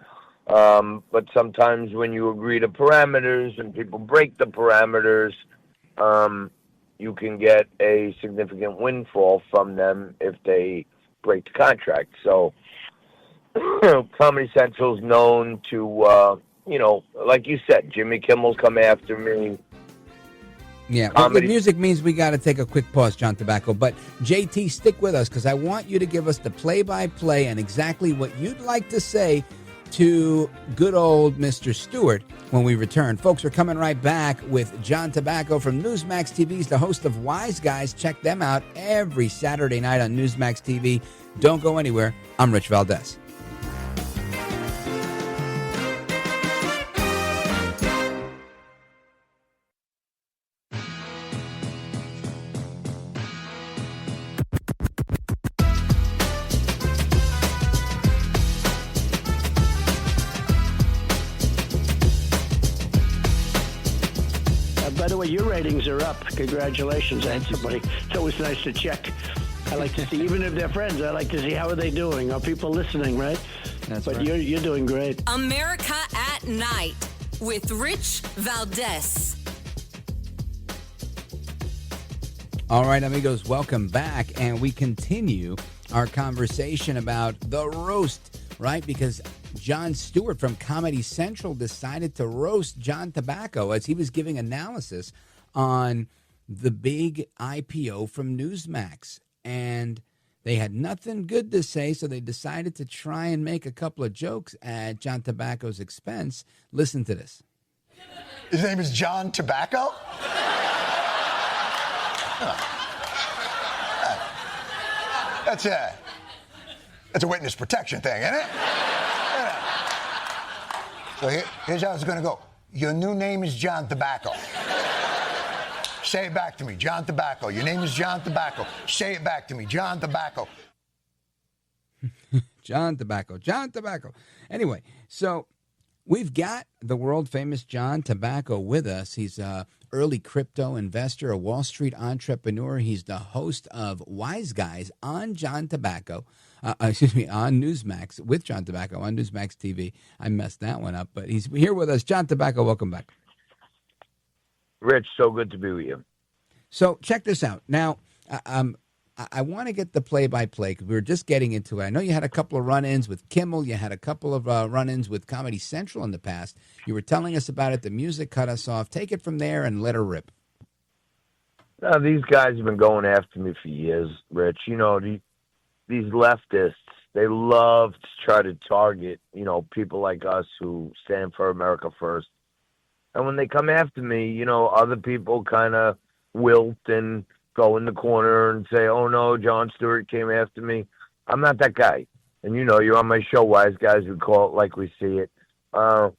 But sometimes when you agree to parameters and people break the parameters, you can get a significant windfall from them if they break the contract. So Comedy Central is known to... like you said, Jimmy Kimmel's come after me. Yeah, well, the music means we got to take a quick pause, Jon Tabacco. But, JT, stick with us because I want you to give us the play-by-play and exactly what you'd like to say to good old Mr. Stewart when we return. Folks, we're coming right back with Jon Tabacco from Newsmax TV. He's the host of Wise Guys. Check them out every Saturday night on Newsmax TV. Don't go anywhere. I'm Rich Valdez. By the way, your ratings are up. Congratulations. I had somebody. It's always nice to check. I like to see, even if they're friends, I like to see how are they doing. Are people listening, right? That's but right. You're doing great. America at Night with Rich Valdez. All right, amigos, welcome back. And we continue our conversation about the roast, right? Because Jon Stewart from Comedy Central decided to roast Jon Tabacco as he was giving analysis on the big IPO from Newsmax. And they had nothing good to say, so they decided to try and make a couple of jokes at Jon Tabacco's expense. Listen to this. His name is Jon Tabacco? It's a witness protection thing, isn't it? So here's how it's going to go. Your new name is John Tabacco. Say it back to me, John Tabacco. Your name is John Tabacco. Say it back to me, John Tabacco. John Tabacco. John Tabacco. Anyway, so we've got the world famous Jon Tabacco with us. He's an early crypto investor, a Wall Street entrepreneur. He's the host of Wise Guys on Jon Tabacco. On Newsmax, with Jon Tabacco on Newsmax TV. I messed that one up, but he's here with us. Jon Tabacco, welcome back. Rich, so good to be with you. So check this out. Now, I want to get the play-by-play because we were just getting into it. I know you had a couple of run-ins with Kimmel. You had a couple of run-ins with Comedy Central in the past. You were telling us about it. The music cut us off. Take it from there and let her rip. These guys have been going after me for years, Rich. You know, these leftists, they love to try to target, people like us who stand for America first. And when they come after me, other people kind of wilt and go in the corner and say, oh, no, Jon Stewart came after me. I'm not that guy. And, you're on my show, Wise Guys. We call it like we see it. I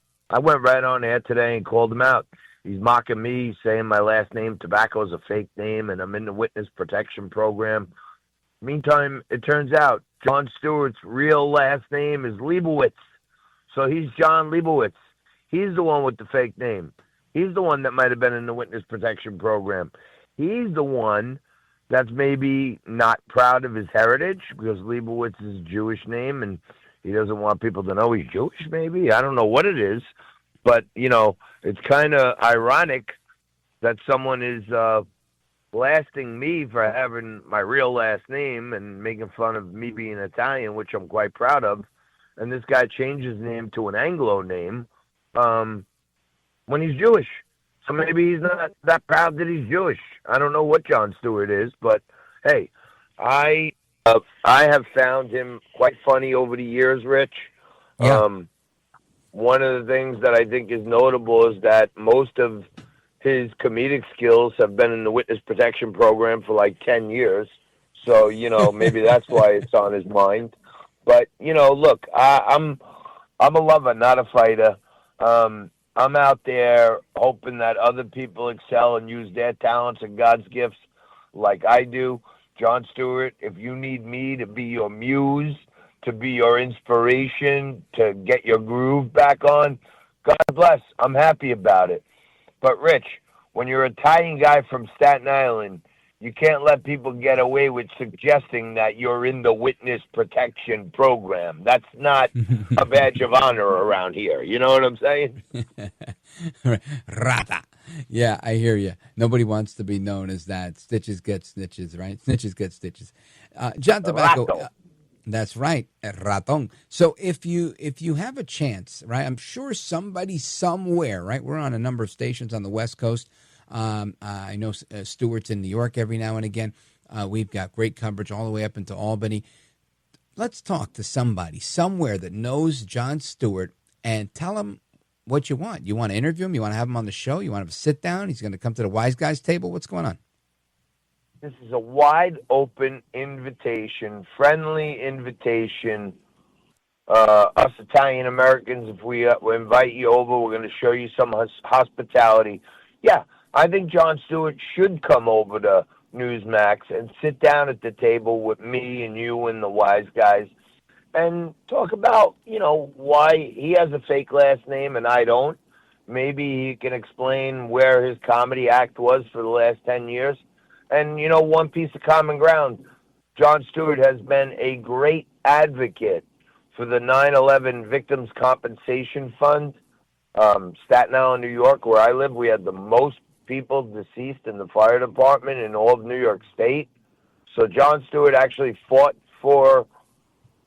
went right on air today and called him out. He's mocking me, saying my last name, Tabacco, is a fake name, and I'm in the witness protection program. Meantime, it turns out Jon Stewart's real last name is Leibowitz. So he's John Leibowitz. He's the one with the fake name. He's the one that might have been in the witness protection program. He's the one that's maybe not proud of his heritage because Leibowitz is a Jewish name and he doesn't want people to know he's Jewish, maybe. I don't know what it is. But, it's kind of ironic that someone is blasting me for having my real last name and making fun of me being Italian, which I'm quite proud of. And this guy changed his name to an Anglo name when he's Jewish. So maybe he's not that proud that he's Jewish. I don't know what Jon Stewart is, but hey, I have found him quite funny over the years, Rich. Yeah. One of the things that I think is notable is that most of his comedic skills have been in the witness protection program for like 10 years. So, maybe that's why it's on his mind. But, look, I'm a lover, not a fighter. I'm out there hoping that other people excel and use their talents and God's gifts like I do. Jon Stewart, if you need me to be your muse, to be your inspiration, to get your groove back on, God bless. I'm happy about it. But, Rich, when you're an Italian guy from Staten Island, you can't let people get away with suggesting that you're in the witness protection program. That's not a badge of honor around here. You know what I'm saying? Rata. Yeah, I hear you. Nobody wants to be known as that. Stitches get snitches, right? Snitches get stitches. Jon Tabacco. That's right, raton. So if you have a chance, right? I'm sure somebody somewhere, right? We're on a number of stations on the West Coast. I know Stewart's in New York every now and again. We've got great coverage all the way up into Albany. Let's talk to somebody somewhere that knows Jon Stewart and tell him what you want. You want to interview him? You want to have him on the show? You want to have a sit down? He's going to come to the Wise Guys table? What's going on? This is a wide open invitation, friendly invitation. Us Italian Americans, if we invite you over, we're going to show you some hospitality. Yeah, I think Jon Stewart should come over to Newsmax and sit down at the table with me and you and the Wise Guys and talk about, why he has a fake last name and I don't. Maybe he can explain where his comedy act was for the last 10 years. And, one piece of common ground, Jon Stewart has been a great advocate for the 9/11 Victims Compensation Fund. Staten Island, New York, where I live, we had the most people deceased in the fire department in all of New York State. So Jon Stewart actually fought for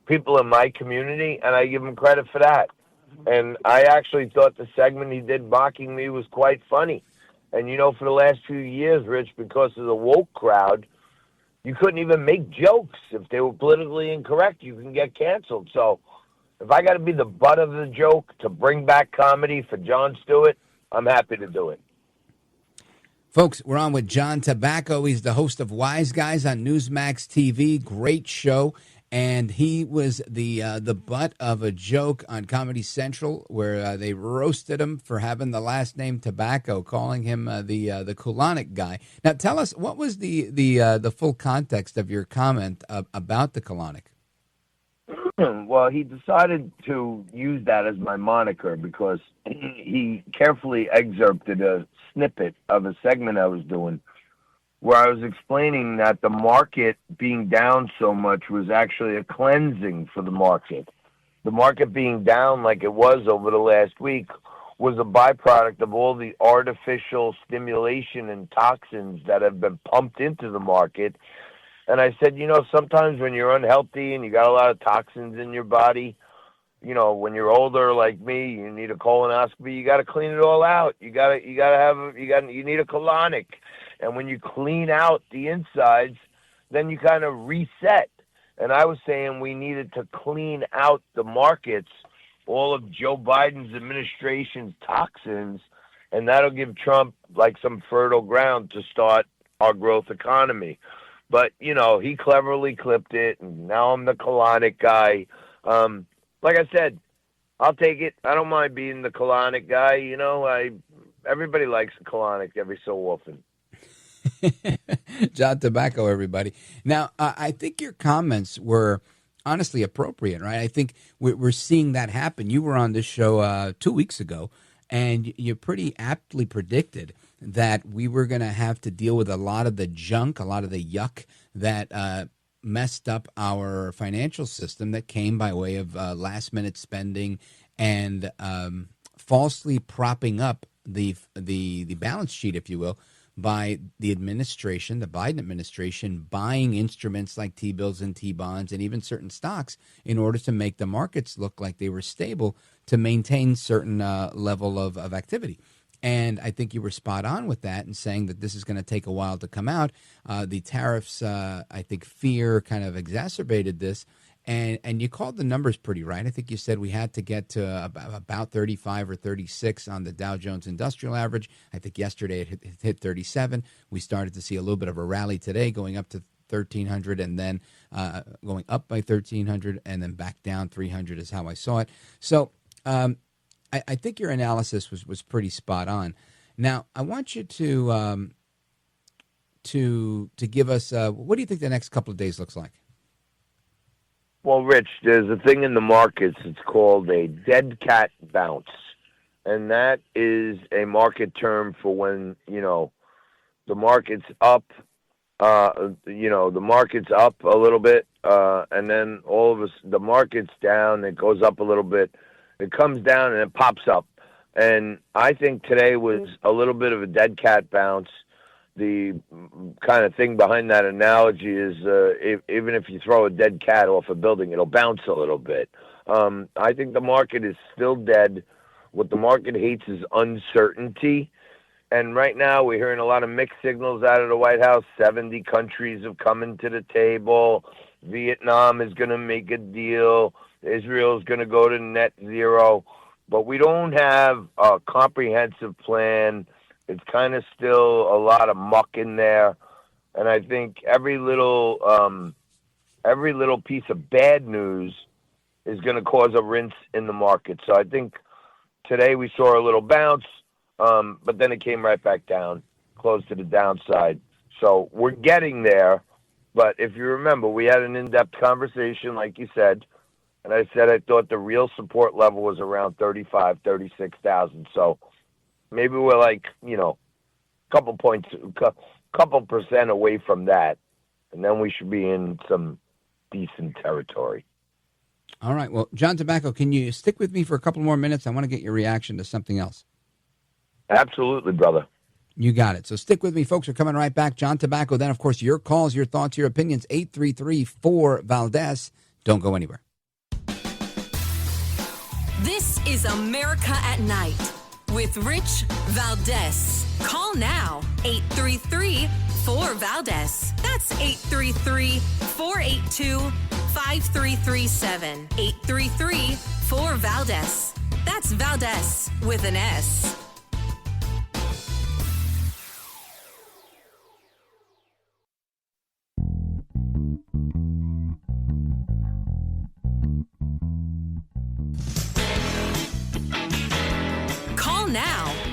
people in my community, and I give him credit for that. And I actually thought the segment he did mocking me was quite funny. And, for the last few years, Rich, because of the woke crowd, you couldn't even make jokes. If they were politically incorrect, you can get canceled. So if I got to be the butt of the joke to bring back comedy for Jon Stewart, I'm happy to do it. Folks, we're on with Jon Tabacco. He's the host of Wise Guys on Newsmax TV. Great show. And he was the butt of a joke on Comedy Central where they roasted him for having the last name Tabacco, calling him the colonic guy. Now, tell us, what was the full context of your comment about the colonic? Well, he decided to use that as my moniker because he carefully excerpted a snippet of a segment I was doing where I was explaining that the market being down so much was actually a cleansing for the market. The market being down like it was over the last week was a byproduct of all the artificial stimulation and toxins that have been pumped into the market. And I said, sometimes when you're unhealthy and you got a lot of toxins in your body, when you're older like me, you need a colonoscopy. You got to clean it all out. You need a colonic. And when you clean out the insides, then you kind of reset. And I was saying we needed to clean out the markets, all of Joe Biden's administration's toxins, and that'll give Trump like some fertile ground to start our growth economy. But, he cleverly clipped it, and now I'm the colonic guy. Like I said, I'll take it. I don't mind being the colonic guy. Everybody likes a colonic every so often. John Tabacco, everybody. Now, I think your comments were honestly appropriate, right? I think we're seeing that happen. You were on this show 2 weeks ago, and you pretty aptly predicted that we were going to have to deal with a lot of the junk, a lot of the yuck that messed up our financial system that came by way of last-minute spending and falsely propping up the balance sheet, if you will, by the administration, the Biden administration, buying instruments like T-bills and T-bonds and even certain stocks in order to make the markets look like they were stable to maintain certain level of activity. And I think you were spot on with that in saying that this is going to take a while to come out. The tariffs, I think fear kind of exacerbated this. And you called the numbers pretty right. I think you said we had to get to about 35 or 36 on the Dow Jones Industrial Average. I think yesterday it hit 37. We started to see a little bit of a rally today, going up to 1,300 and then going up by 1,300 and then back down 300 is how I saw it. So I think your analysis was pretty spot on. Now, I want you to give us what do you think the next couple of days looks like? Well, Rich, there's a thing in the markets. It's called a dead cat bounce, and that is a market term for when the market's up. The market's up a little bit, and then all of the market's down. It goes up a little bit. It comes down and it pops up. And I think today was a little bit of a dead cat bounce. The kind of thing behind that analogy is even if you throw a dead cat off a building, it'll bounce a little bit. I think the market is still dead. What the market hates is uncertainty. And right now we're hearing a lot of mixed signals out of the White House. 70 countries have come into the table. Vietnam is going to make a deal. Israel is going to go to net zero. But we don't have a comprehensive plan. It's kind of still a lot of muck in there. And I think every little piece of bad news is going to cause a rinse in the market. So I think today we saw a little bounce, but then it came right back down, close to the downside. So we're getting there. But if you remember, we had an in-depth conversation, like you said, and I said I thought the real support level was around 35, 36,000. So maybe we're like, couple percent away from that, and then we should be in some decent territory. All right. Well, John Tabacco, can you stick with me for a couple more minutes? I want to get your reaction to something else. Absolutely, brother. You got it. So stick with me, folks. We're coming right back. John Tabacco. Then, of course, your calls, your thoughts, your opinions. 833-4-VALDEZ. Don't go anywhere. This is America at Night with Rich Valdez. Call now, 833-4-VALDEZ. That's 833-482-5337. 833-4-VALDEZ. That's Valdez with an S.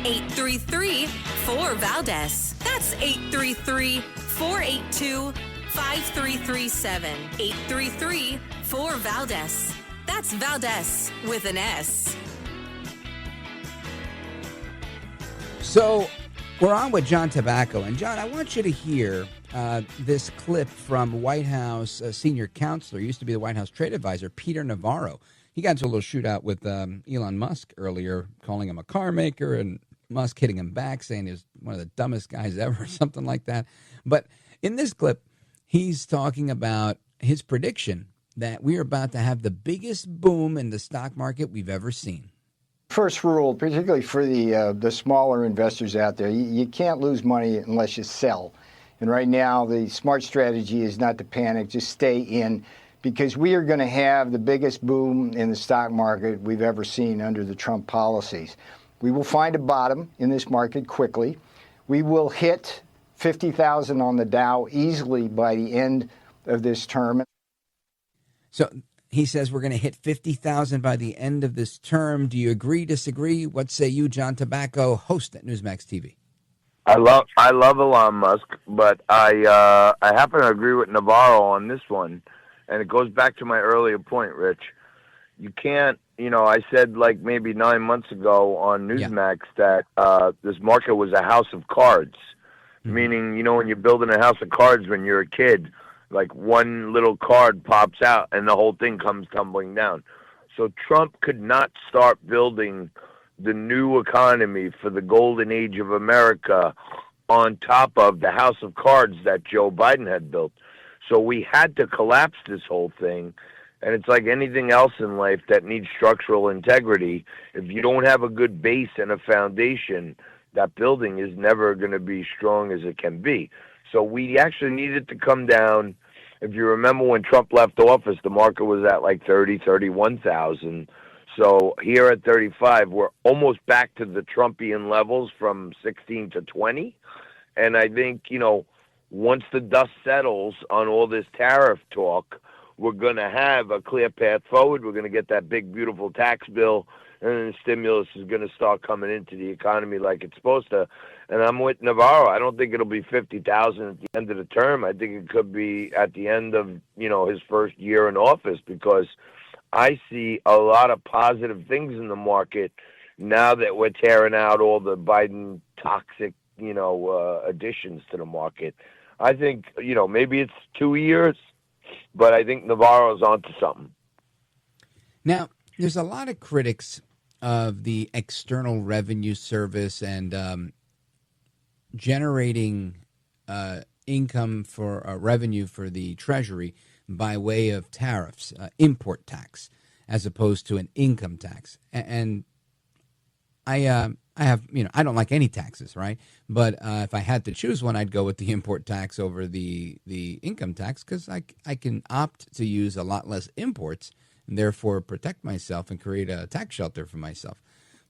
833-4-VALDEZ. That's 833-482-5337. 833-4-VALDEZ. That's Valdez with an S. So we're on with John Tabacco. And, John, I want you to hear this clip from White House senior counselor, used to be the White House trade advisor, Peter Navarro. He got into a little shootout with Elon Musk earlier, calling him a car maker, and Musk hitting him back, saying he was one of the dumbest guys ever, or something like that. But in this clip, he's talking about his prediction that we are about to have the biggest boom in the stock market we've ever seen. First rule, particularly for the smaller investors out there, you can't lose money unless you sell. And right now, the smart strategy is not to panic, just stay in, because we are going to have the biggest boom in the stock market we've ever seen under the Trump policies. We will find a bottom in this market quickly. We will hit 50,000 on the Dow easily by the end of this term. So he says we're going to hit 50,000 by the end of this term. Do you agree, disagree? What say you, John Tabacco, host at Newsmax TV? I love Elon Musk, but I happen to agree with Navarro on this one, and it goes back to my earlier point, Rich. You can't, I said like maybe 9 months ago on Newsmax that this market was a house of cards, meaning, when you're building a house of cards when you're a kid, like one little card pops out and the whole thing comes tumbling down. So Trump could not start building the new economy for the golden age of America on top of the house of cards that Joe Biden had built. So we had to collapse this whole thing. And it's like anything else in life that needs structural integrity. If you don't have a good base and a foundation, that building is never going to be strong as it can be. So we actually needed to come down. If you remember when Trump left office, the market was at like 30, 31,000. So here at 35, we're almost back to the Trumpian levels from 16 to 20. And I think, once the dust settles on all this tariff talk, we're going to have a clear path forward. We're going to get that big, beautiful tax bill, and then the stimulus is going to start coming into the economy like it's supposed to. And I'm with Navarro. I don't think it'll be 50,000 at the end of the term. I think it could be at the end of, his first year in office, because I see a lot of positive things in the market now that we're tearing out all the Biden toxic, additions to the market. I think, maybe it's 2 years, but I think Navarro's onto something. Now, there's a lot of critics of the External Revenue Service and generating income for revenue for the Treasury by way of tariffs, import tax, as opposed to an income tax. And I have, I don't like any taxes, right? But if I had to choose one, I'd go with the import tax over the income tax, because I can opt to use a lot less imports and therefore protect myself and create a tax shelter for myself.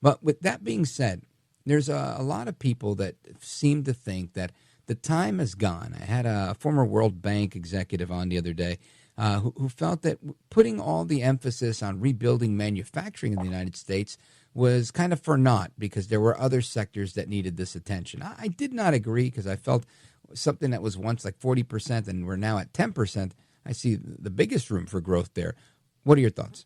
But with that being said, there's a lot of people that seem to think that the time has gone. I had a former World Bank executive on the other day who felt that putting all the emphasis on rebuilding manufacturing in the United States was kind of for naught, because there were other sectors that needed this attention. I did not agree, because I felt something that was once like 40% and we're now at 10%, I see the biggest room for growth there. What are your thoughts?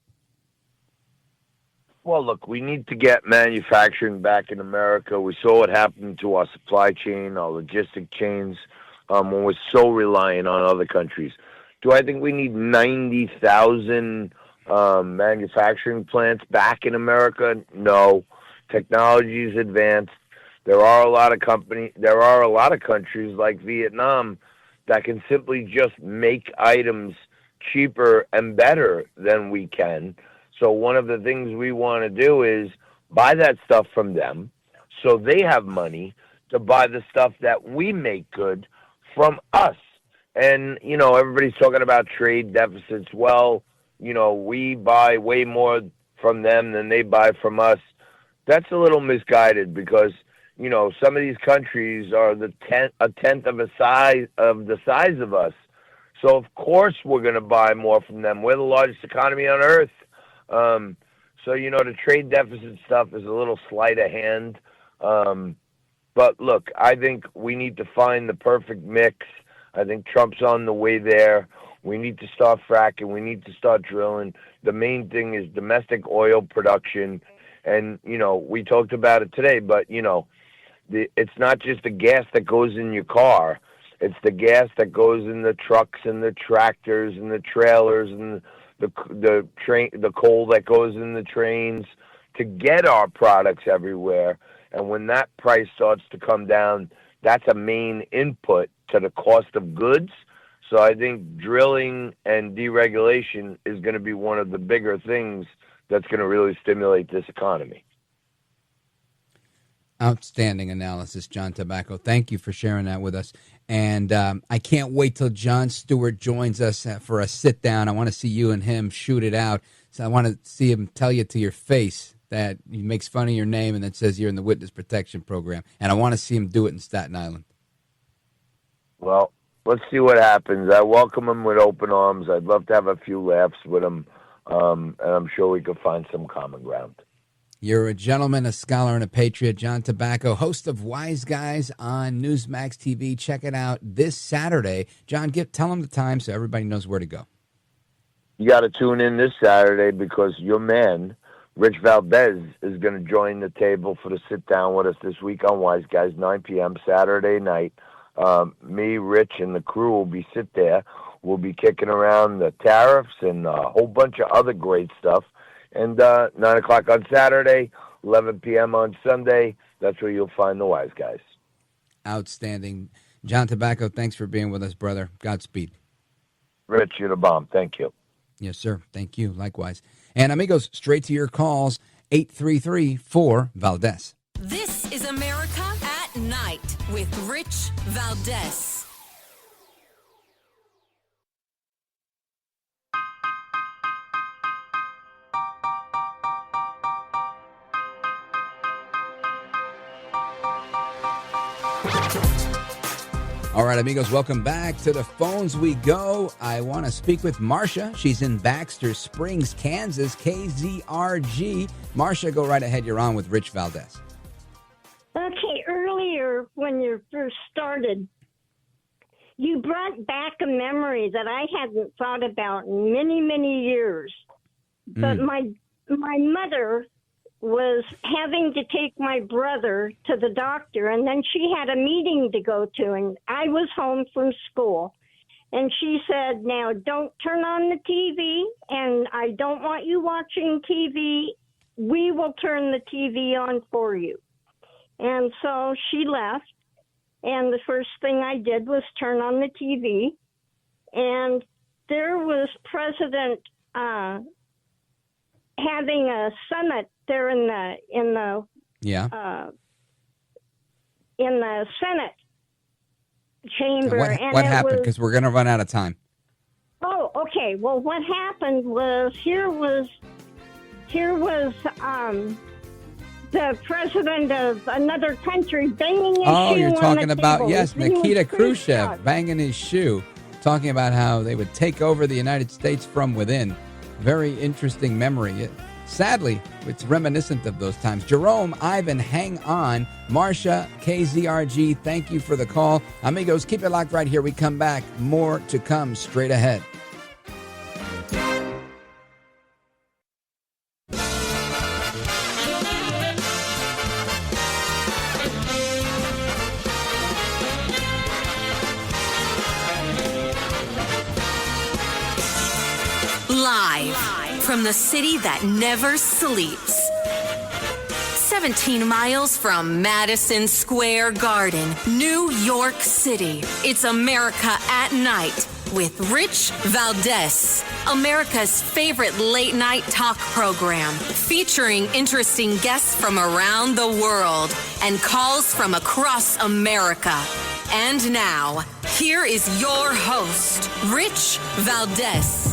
Well, look, we need to get manufacturing back in America. We saw what happened to our supply chain, our logistic chains, when we're so reliant on other countries. Do I think we need 90,000 manufacturing plants back in America? No. Technology is advanced. There are a lot of countries like Vietnam that can simply just make items cheaper and better than we can. So one of the things we want to do is buy that stuff from them, so they have money to buy the stuff that we make good from us. And, everybody's talking about trade deficits. Well, we buy way more from them than they buy from us. That's a little misguided, because, some of these countries are a tenth of the size of us. So, of course, we're going to buy more from them. We're the largest economy on earth. So, the trade deficit stuff is a little sleight of hand. But look, I think we need to find the perfect mix. I think Trump's on the way there. We need to start fracking. We need to start drilling. The main thing is domestic oil production. And, we talked about it today, but, it's not just the gas that goes in your car. It's the gas that goes in the trucks and the tractors and the trailers and the coal that goes in the trains to get our products everywhere. And when that price starts to come down, that's a main input to the cost of goods. So I think drilling and deregulation is going to be one of the bigger things that's going to really stimulate this economy. Outstanding analysis, Jon Tabacco. Thank you for sharing that with us. And I can't wait till Jon Stewart joins us for a sit-down. I want to see you and him shoot it out. So I want to see him tell you to your face that he makes fun of your name and then says you're in the Witness Protection Program. And I want to see him do it in Staten Island. Well, let's see what happens. I welcome him with open arms. I'd love to have a few laughs with him, and I'm sure we could find some common ground. You're a gentleman, a scholar, and a patriot. Jon Tabacco, host of Wise Guys on Newsmax TV. Check it out this Saturday. John, tell them the time so everybody knows where to go. You got to tune in this Saturday because your man, Rich Valdez, is going to join the table for the sit-down with us this week on Wise Guys, 9 p.m. Saturday night. Me, Rich, and the crew will be there. We'll be kicking around the tariffs and a whole bunch of other great stuff. And 9 o'clock on Saturday, 11 p.m. on Sunday, that's where you'll find the Wise Guys. Outstanding. Jon Tabacco, thanks for being with us, brother. Godspeed. Rich, you're the bomb. Thank you. Yes, sir. Thank you. Likewise. And amigos, straight to your calls, 833-4-VALDEZ. This is America at Night with Rich Valdez. All right, amigos, welcome back. To the phones we go. I want to speak with Marcia. She's in Baxter Springs, Kansas, KZRG. Marcia, go right ahead. You're on with Rich Valdez. Okay, earlier when you first started, you brought back a memory that I hadn't thought about in many, many years. But my mother was having to take my brother to the doctor, and then she had a meeting to go to, and I was home from school. And she said, now, don't turn on the TV, and I don't want you watching TV. We will turn the TV on for you. And so she left, and the first thing I did was turn on the TV, and there was President having a summit there in the Senate chamber. What happened? Because we're going to run out of time. Oh, okay. Well, what happened was here was the president of another country banging his shoe. Oh, you're talking about table. Yes, Nikita Khrushchev banging his shoe, talking about how they would take over the United States from within. Very interesting memory. Sadly, it's reminiscent of those times. Jerome, Ivan, hang on. Marcia, KZRG, thank you for the call. Amigos, keep it locked right here. We come back. More to come straight ahead. Live from the city that never sleeps. 17 miles from Madison Square Garden, New York City. It's America at Night with Rich Valdez, America's favorite late night talk program, featuring interesting guests from around the world and calls from across America. And now, here is your host, Rich Valdez.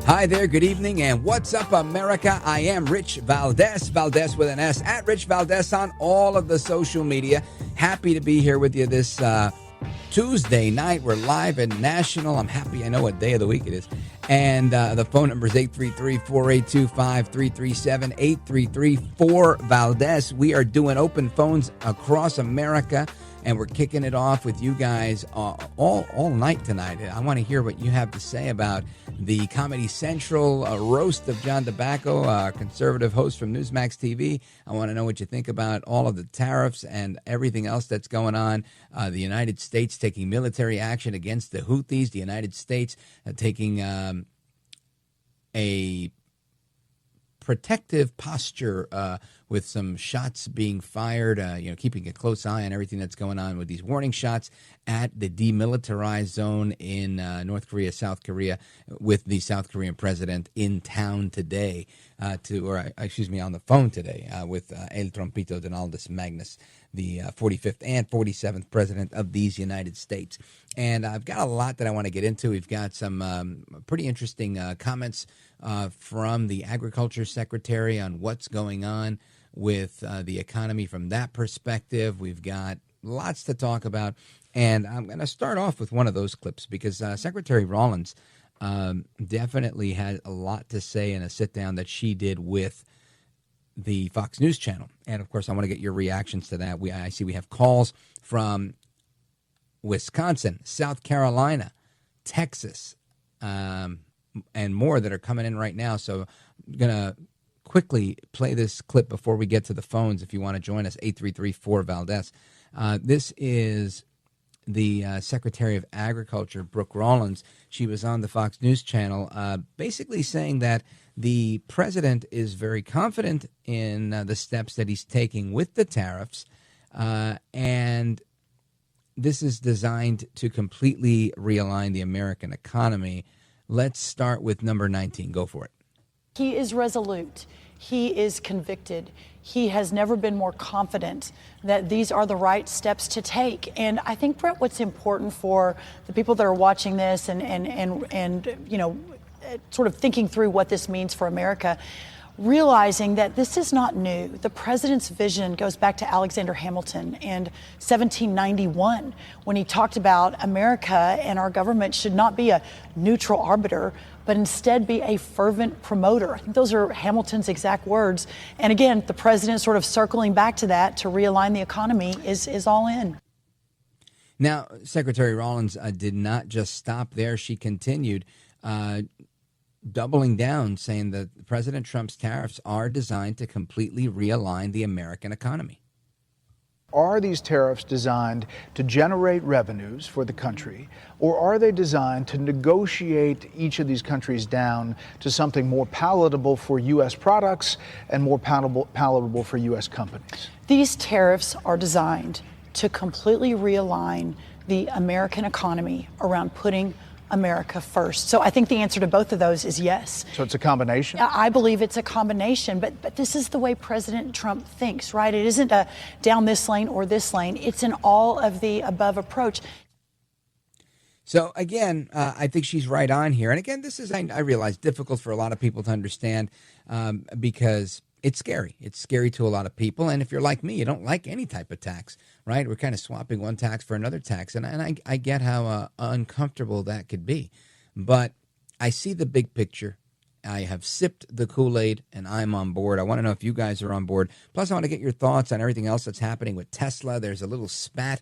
Hi there, good evening, and what's up, America? I am Rich Valdez, Valdez with an S, at Rich Valdez on all of the social media. Happy to be here with you this Tuesday night. We're live and national. I'm happy I know what day of the week it is. And the phone number is 833-482-5337, 833-4-VALDEZ. We are doing open phones across America, and we're kicking it off with you guys all night tonight. I want to hear what you have to say about the Comedy Central roast of John Tabacco, conservative host from Newsmax TV. I want to know what you think about all of the tariffs and everything else that's going on. The United States taking military action against the Houthis. The United States taking a protective posture with some shots being fired, keeping a close eye on everything that's going on with these warning shots at the demilitarized zone in North Korea, South Korea, with the South Korean president in town today, on the phone today with El Trompito Donaldus Magnus, the 45th and 47th president of these United States. And I've got a lot that I want to get into. We've got some pretty interesting comments from the Agriculture Secretary on what's going on with the economy from that perspective. We've got lots to talk about. And I'm going to start off with one of those clips because Secretary Rawlins definitely had a lot to say in a sit-down that she did with the Fox News channel. And, of course, I want to get your reactions to that. I see we have calls from Wisconsin, South Carolina, Texas, and more that are coming in right now. So I'm going to quickly play this clip before we get to the phones if you want to join us, 833-4-VALDEZ. This is the Secretary of Agriculture, Brooke Rawlins. She was on the Fox News channel basically saying that the president is very confident in the steps that he's taking with the tariffs, and this is designed to completely realign the American economy. Let's start with number 19. Go for it. He is resolute. He is convicted. He has never been more confident that these are the right steps to take. And I think, Brett, what's important for the people that are watching this and sort of thinking through what this means for America, realizing that this is not new. The president's vision goes back to Alexander Hamilton and 1791, when he talked about America and our government should not be a neutral arbiter, but instead be a fervent promoter. I think those are Hamilton's exact words. And again, the president sort of circling back to that to realign the economy is all in. Now, Secretary Rawlins did not just stop there. She continued doubling down, saying that President Trump's tariffs are designed to completely realign the American economy. Are these tariffs designed to generate revenues for the country, or are they designed to negotiate each of these countries down to something more palatable for U.S. products and more palatable for U.S. companies? These tariffs are designed to completely realign the American economy around putting America first. So I think the answer to both of those is yes. So it's a combination? I believe it's a combination, but this is the way President Trump thinks, right? It isn't a down this lane or this lane. It's an all of the above approach. So again, I think she's right on here. And again, this is, I realize, difficult for a lot of people to understand because it's scary. It's scary to a lot of people. And if you're like me, you don't like any type of tax, right? We're kind of swapping one tax for another tax. And I get how uncomfortable that could be. But I see the big picture. I have sipped the Kool-Aid, and I'm on board. I want to know if you guys are on board. Plus, I want to get your thoughts on everything else that's happening with Tesla. There's a little spat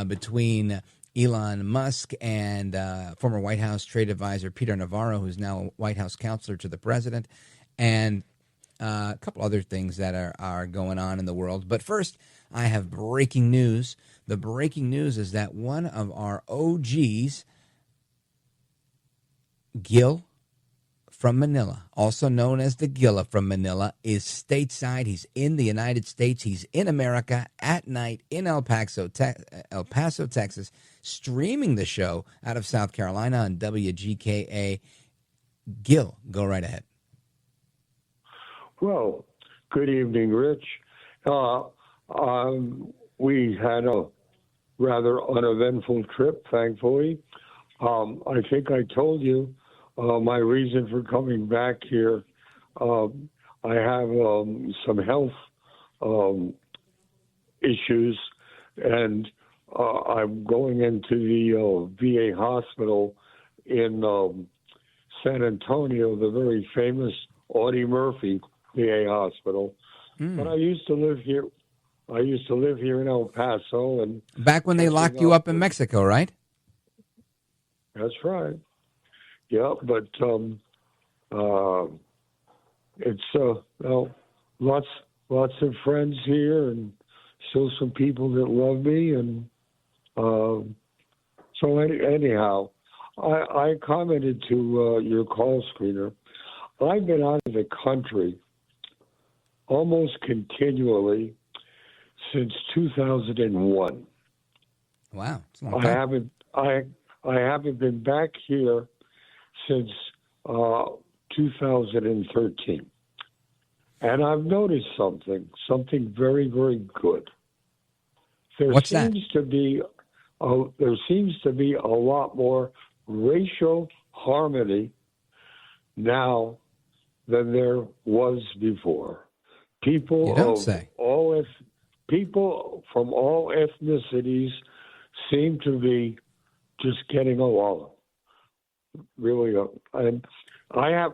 between Elon Musk and former White House trade advisor Peter Navarro, who's now a White House counselor to the president. And a couple other things that are going on in the world. But first, I have breaking news. The breaking news is that one of our OGs, Gil from Manila, also known as the Gilla from Manila, is stateside. He's in the United States. He's in America at night in El Paso, Texas, streaming the show out of South Carolina on WGKA. Gil, go right ahead. Well, good evening, Rich. We had a rather uneventful trip, thankfully. I think I told you my reason for coming back here. I have some health issues, and I'm going into the VA hospital in San Antonio, the very famous Audie Murphy VA hospital. But I used to live here. I used to live here in El Paso, and Back when they locked you up in Mexico, right? that's right. Yeah, but it's well, lots of friends here, and still some people that love me, and so anyhow, I commented to your call screener. I've been out of the country almost continually since 2001. Wow, it's a long time. I haven't been back here since 2013, and I've noticed something very, very good. There seems to be a lot more racial harmony now than there was before. People from all ethnicities seem to be just getting along. Really, and I have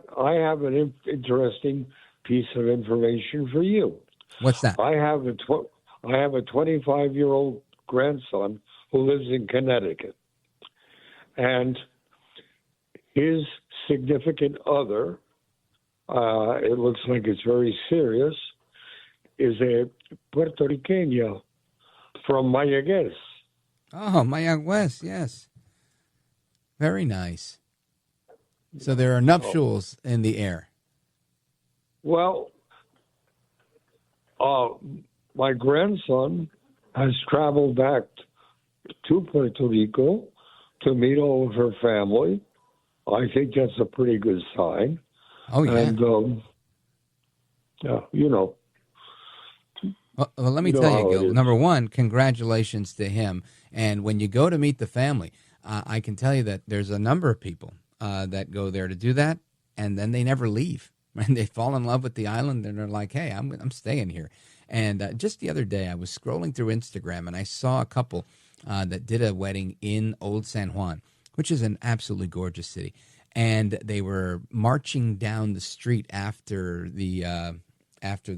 an interesting piece of information for you. What's that? I have a 25-year-old grandson who lives in Connecticut, and his significant other, it looks like it's very serious, is a Puerto Riqueña from Mayagüez. Oh, Mayagüez, yes. Very nice. So there are nuptials in the air. Well, my grandson has traveled back to Puerto Rico to meet all of her family. I think that's a pretty good sign. Oh, yeah. And, you know. Well, let me tell you, Gil, number one, congratulations to him. And when you go to meet the family, I can tell you that there's a number of people that go there to do that, and then they never leave. And they fall in love with the island, and they're like, hey, I'm staying here. And just the other day, I was scrolling through Instagram, and I saw a couple that did a wedding in Old San Juan, which is an absolutely gorgeous city. And they were marching down the street after the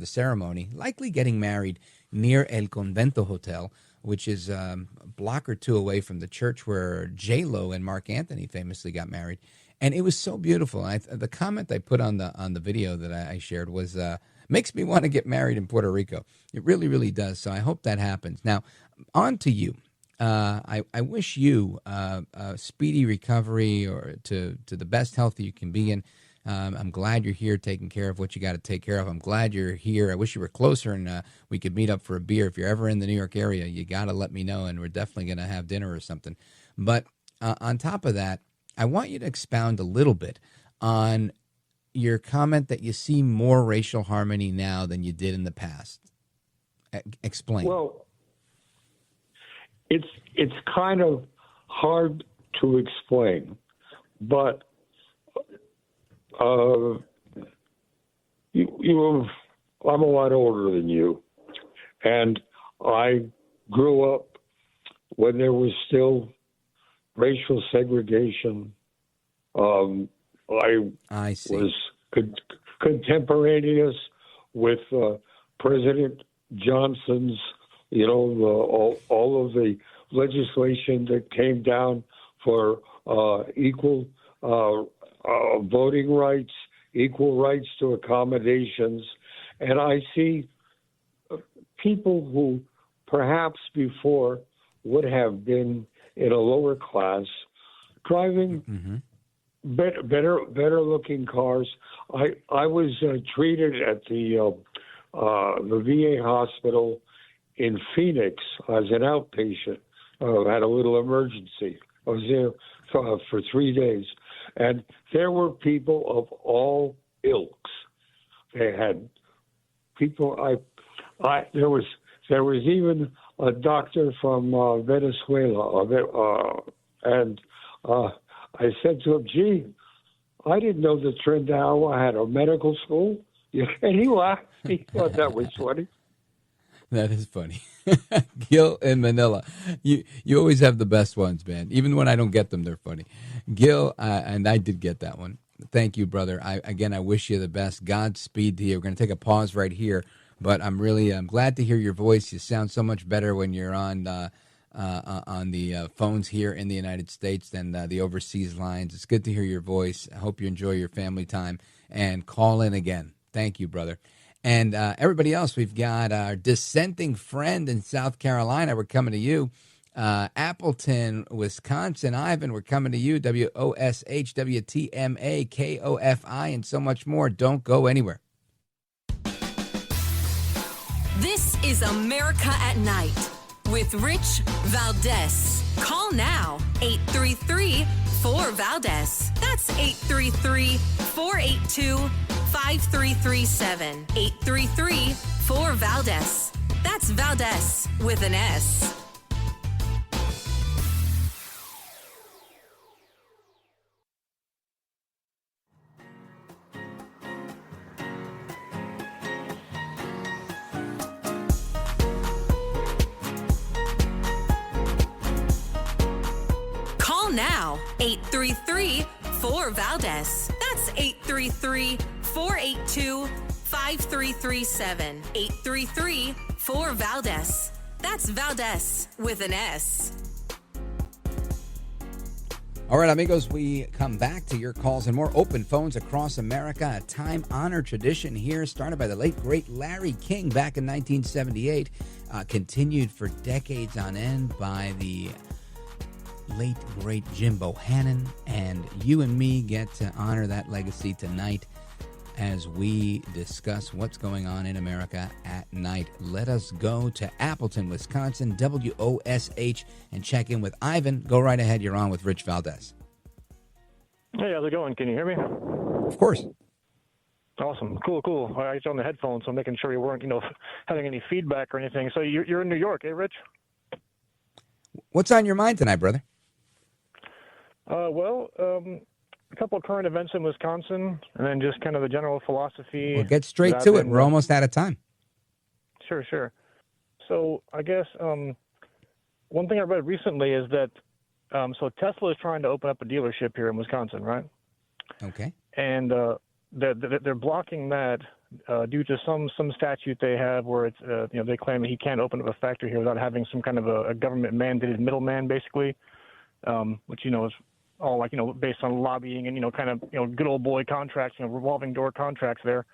ceremony, likely getting married near El Convento Hotel, which is a block or two away from the church where J-Lo and Mark Anthony famously got married. And it was so beautiful. And the comment I put on the video that I shared was, makes me want to get married in Puerto Rico. It really, really does. So I hope that happens. Now, on to you. I wish you a speedy recovery or to the best health you can be in. I'm glad you're here taking care of what you got to take care of. I'm glad you're here. I wish you were closer and we could meet up for a beer. If you're ever in the New York area, you got to let me know, and we're definitely going to have dinner or something. But on top of that, I want you to expound a little bit on your comment that you see more racial harmony now than you did in the past. Explain. Well, it's kind of hard to explain, but I'm a lot older than you, and I grew up when there was still racial segregation. I see. Was contemporaneous with President Johnson's, all of the legislation that came down for equal voting rights, equal rights to accommodations. And I see people who perhaps before would have been in a lower class driving better looking cars. I was treated at the VA hospital in Phoenix as an outpatient. Had a little emergency. I was there for 3 days, and there were people of all ilks. They had people. There was even a doctor from Venezuela, and I said to him, "Gee, I didn't know that Trinidad had a medical school." And he laughed. He thought that was funny. That is funny. Gil in Manila. You always have the best ones, man. Even when I don't get them, they're funny. Gil, and I did get that one. Thank you, brother. I wish you the best. Godspeed to you. We're going to take a pause right here, but I'm glad to hear your voice. You sound so much better when you're on the phones here in the United States than the overseas lines. It's good to hear your voice. I hope you enjoy your family time and call in again. Thank you, brother. And everybody else, we've got our dissenting friend in South Carolina. We're coming to you. Appleton, Wisconsin. Ivan, we're coming to you. WOSH, WTMA, KOFI, and so much more. Don't go anywhere. This is America at Night with Rich Valdez. Call now, 833-4VALDEZ. That's 833-482-5337. 833-4VALDEZ. That's Valdez with an S. Now, 833-4VALDEZ. That's 833-482-5337. 833-4VALDEZ. That's Valdez with an S. All right, amigos, we come back to your calls and more open phones across America. A time-honored tradition here started by the late, great Larry King back in 1978, continued for decades on end by the late, great Jim Bohannon, and you and me get to honor that legacy tonight as we discuss what's going on in America at night. Let us go to Appleton, Wisconsin, WOSH, and check in with Ivan. Go right ahead. You're on with Rich Valdez. Hey, how's it going? Can you hear me? Of course. Awesome. Cool. I got you on the headphones, so I'm making sure you weren't, having any feedback or anything. So you're in New York, eh, Rich? What's on your mind tonight, brother? A couple of current events in Wisconsin, and then just kind of the general philosophy. Well, get straight to it. We're almost out of time. Sure. So I guess one thing I read recently is that so Tesla is trying to open up a dealership here in Wisconsin, right? Okay. And they're blocking that due to some statute they have where it's they claim that he can't open up a factory here without having some kind of a government mandated middleman, basically, which is all based on lobbying and kind of good old boy contracts, revolving door contracts there.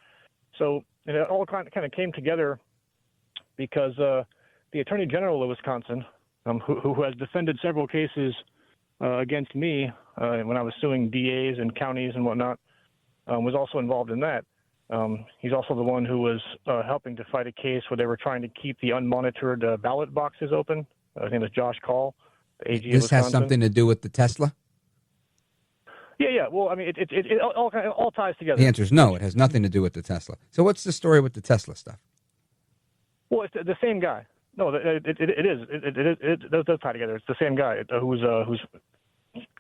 So it all kind of came together because the Attorney General of Wisconsin, who has defended several cases against me when I was suing DAs and counties and whatnot, was also involved in that. He's also the one who was helping to fight a case where they were trying to keep the unmonitored ballot boxes open. His name is Josh Call, the AG of Wisconsin. This has something to do with the Tesla? Yeah. Well, I mean, it all ties together. The answer is no. It has nothing to do with the Tesla. So what's the story with the Tesla stuff? Well, it's the same guy. No, it does tie together. It's the same guy who's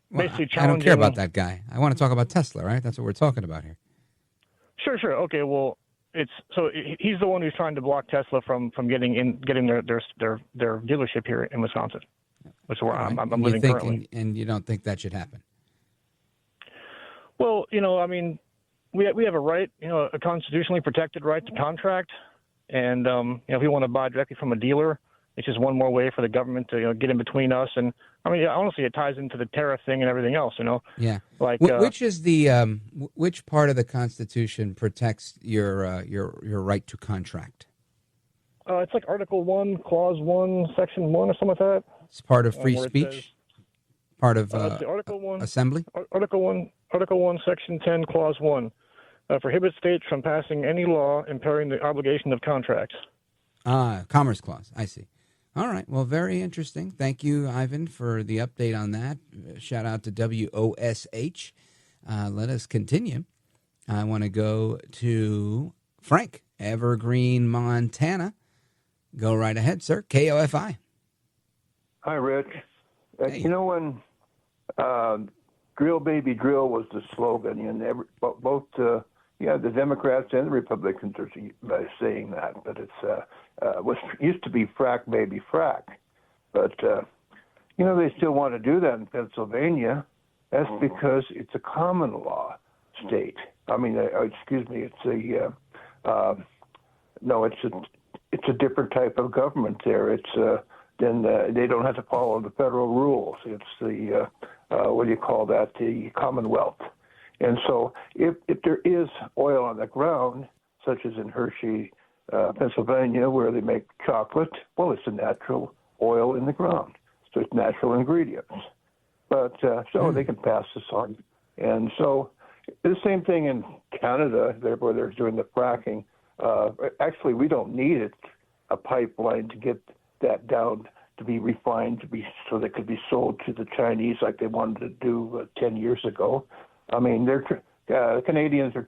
basically challenging. I don't care about that guy. I want to talk about Tesla, right? That's what we're talking about here. Sure. Okay. Well, he's the one who's trying to block Tesla from getting their dealership here in Wisconsin, which is where I'm living currently. And you don't think that should happen? Well, I mean, we have a right, a constitutionally protected right to contract, and if we want to buy directly from a dealer, it's just one more way for the government to get in between us. And I mean, honestly, it ties into the tariff thing and everything else. Yeah. Like which is the which part of the Constitution protects your right to contract? It's like Article 1, Clause 1, Section 1, or something like that. It's part of free speech. Part of Article 1, assembly. Article 1, Section 10, Clause 1 prohibits states from passing any law impairing the obligation of contracts. Commerce Clause. I see. All right. Well, very interesting. Thank you, Ivan, for the update on that. Shout out to WOSH. Let us continue. I want to go to Frank, Evergreen, Montana. Go right ahead, sir. KOFI. Hi, Rich. Hey. When "Drill, Baby, Drill" was the slogan, and both the Democrats and the Republicans are saying that, but it's used to be "Frack, Baby, Frack," but they still want to do that in Pennsylvania. That's because it's a common law. state. I mean, excuse me, it's a different type of government there. Then they don't have to follow the federal rules. It's the what do you call that? The Commonwealth. And so if there is oil on the ground, such as in Hershey, Pennsylvania, where they make chocolate, well, it's a natural oil in the ground. So it's natural ingredients. But so they can pass this on. And so the same thing in Canada, where they're doing the fracking. Actually, we don't need a pipeline to get that down to be refined so that it could be sold to the Chinese like they wanted to do 10 years ago. I mean, the Canadians are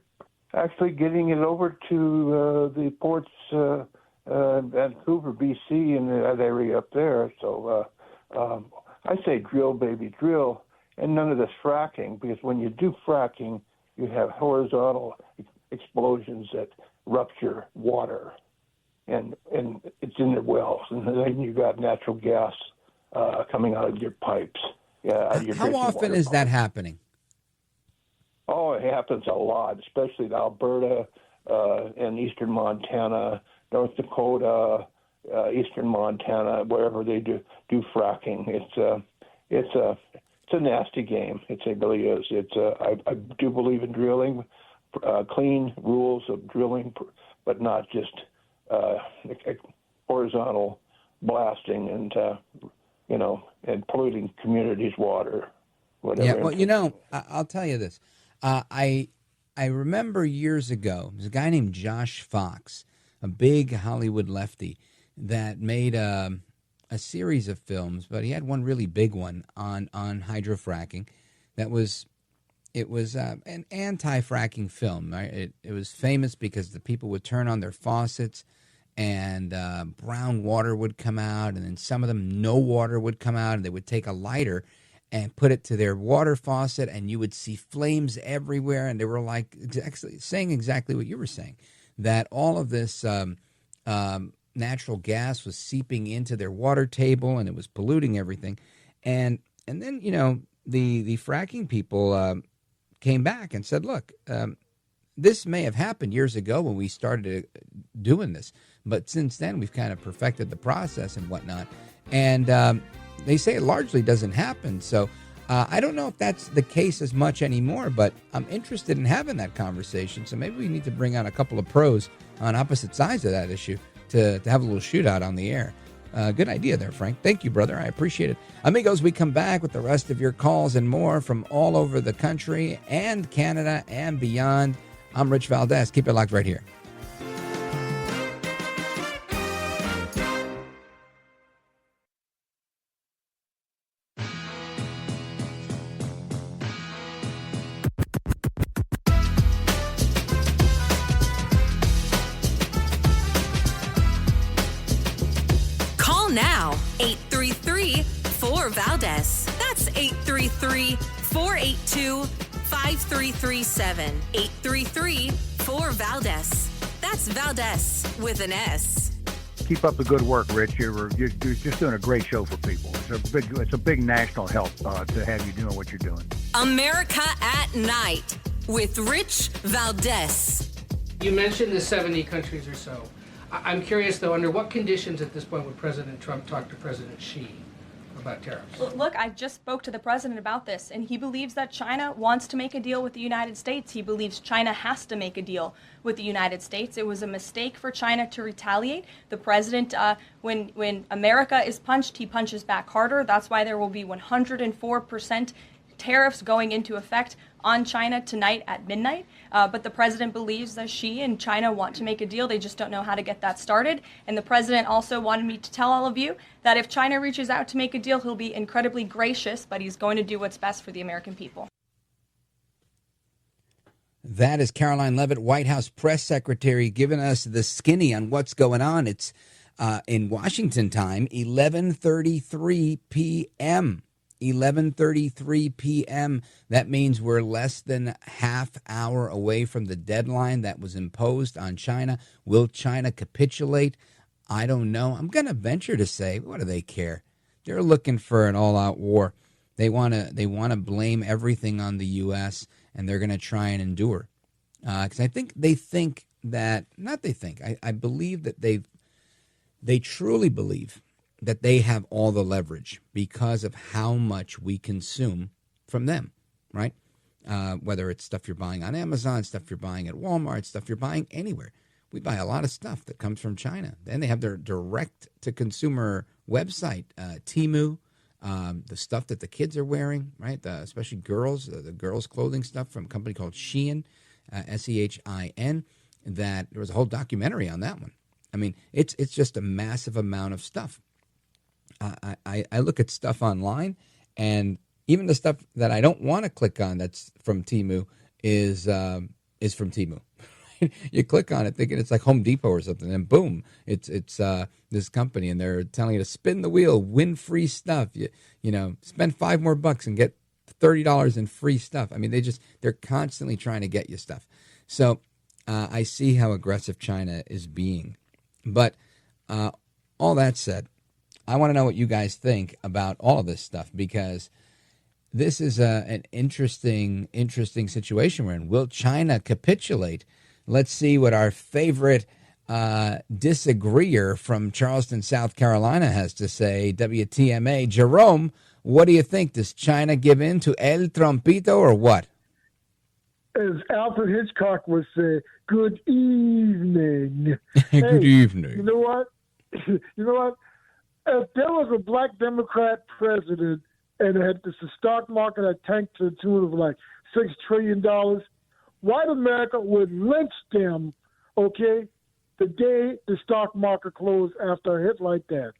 actually getting it over to the ports, Vancouver, BC, and that area up there. So I say drill, baby, drill, and none of this fracking, because when you do fracking, you have horizontal explosions that rupture water, and it's in the wells, and then you got natural gas coming out of your pipes. How often is that happening? Oh, it happens a lot, especially in Alberta and eastern Montana, North Dakota, eastern Montana, wherever they do fracking. It's a nasty game. It really is. I do believe in drilling, clean rules of drilling, but not just horizontal blasting and polluting communities' water. Whatever. Yeah, well, I'll tell you this. I remember years ago, there's a guy named Josh Fox, a big Hollywood lefty, that made a series of films, but he had one really big one on hydrofracking. It was an anti-fracking film. Right? It was famous because the people would turn on their faucets and brown water would come out, and then some of them no water would come out, and they would take a lighter and put it to their water faucet, and you would see flames everywhere, and they were like saying exactly what you were saying, that all of this natural gas was seeping into their water table, and it was polluting everything. And then, the fracking people came back and said, look, this may have happened years ago when we started doing this, but since then we've kind of perfected the process and whatnot. And they say it largely doesn't happen. So I don't know if that's the case as much anymore, but I'm interested in having that conversation. So maybe we need to bring on a couple of pros on opposite sides of that issue to have a little shootout on the air. Good idea there, Frank. Thank you, brother. I appreciate it. Amigos, we come back with the rest of your calls and more from all over the country and Canada and beyond. I'm Rich Valdez. Keep it locked right here. Now, 833-4VALDEZ. That's 833-482-5337. 833-4VALDEZ. That's Valdez with an S. Keep up the good work, Rich. You're just doing a great show for people. It's a big national help to have you doing what you're doing. America at Night with Rich Valdez. You mentioned the 70 countries or so. I'm curious, though, under what conditions at this point would President Trump talk to President Xi about tariffs? Look, I just spoke to the president about this, and he believes that China wants to make a deal with the United States. He believes China has to make a deal with the United States. It was a mistake for China to retaliate. The president, when America is punched, he punches back harder. That's why there will be 104% tariffs going into effect on China tonight at midnight. But the president believes that Xi and China want to make a deal. They just don't know how to get that started. And the president also wanted me to tell all of you that if China reaches out to make a deal, he'll be incredibly gracious, but he's going to do what's best for the American people. That is Caroline Leavitt, White House press secretary, giving us the skinny on what's going on. It's in Washington time, 11:33 p.m. 11:33 p.m. That means we're less than half hour away from the deadline that was imposed on China. Will China capitulate? I don't know. I'm going to venture to say, what do they care? They're looking for an all-out war. They want to blame everything on the U.S., and they're going to try and endure. Because I think they think that, not they think, I believe that they truly believe that they have all the leverage because of how much we consume from them, right? Whether it's stuff you're buying on Amazon, stuff you're buying at Walmart, stuff you're buying anywhere. We buy a lot of stuff that comes from China. Then they have their direct-to-consumer website, Temu, the stuff that the kids are wearing, right? Especially girls, the girls' clothing stuff from a company called Shein, Shein, that there was a whole documentary on that one. I mean, it's just a massive amount of stuff. I look at stuff online, and even the stuff that I don't want to click on that's from Temu is from Temu. You click on it thinking it's like Home Depot or something, and boom, it's this company, and they're telling you to spin the wheel, win free stuff. You know, spend $5 more and get $30 in free stuff. I mean, they're constantly trying to get you stuff. So I see how aggressive China is being. But all that said, I want to know what you guys think about all of this stuff, because this is an interesting situation we're in. Will China capitulate? Let's see what our favorite disagreeer from Charleston, South Carolina has to say. WTMA. Jerome, what do you think? Does China give in to El Trompito or what? As Alfred Hitchcock would say, good evening. Good evening. You know what? If there was a black Democrat president and the stock market had tanked to the tune of like $6 trillion, white America would lynch them, okay, the day the stock market closed after a hit like that.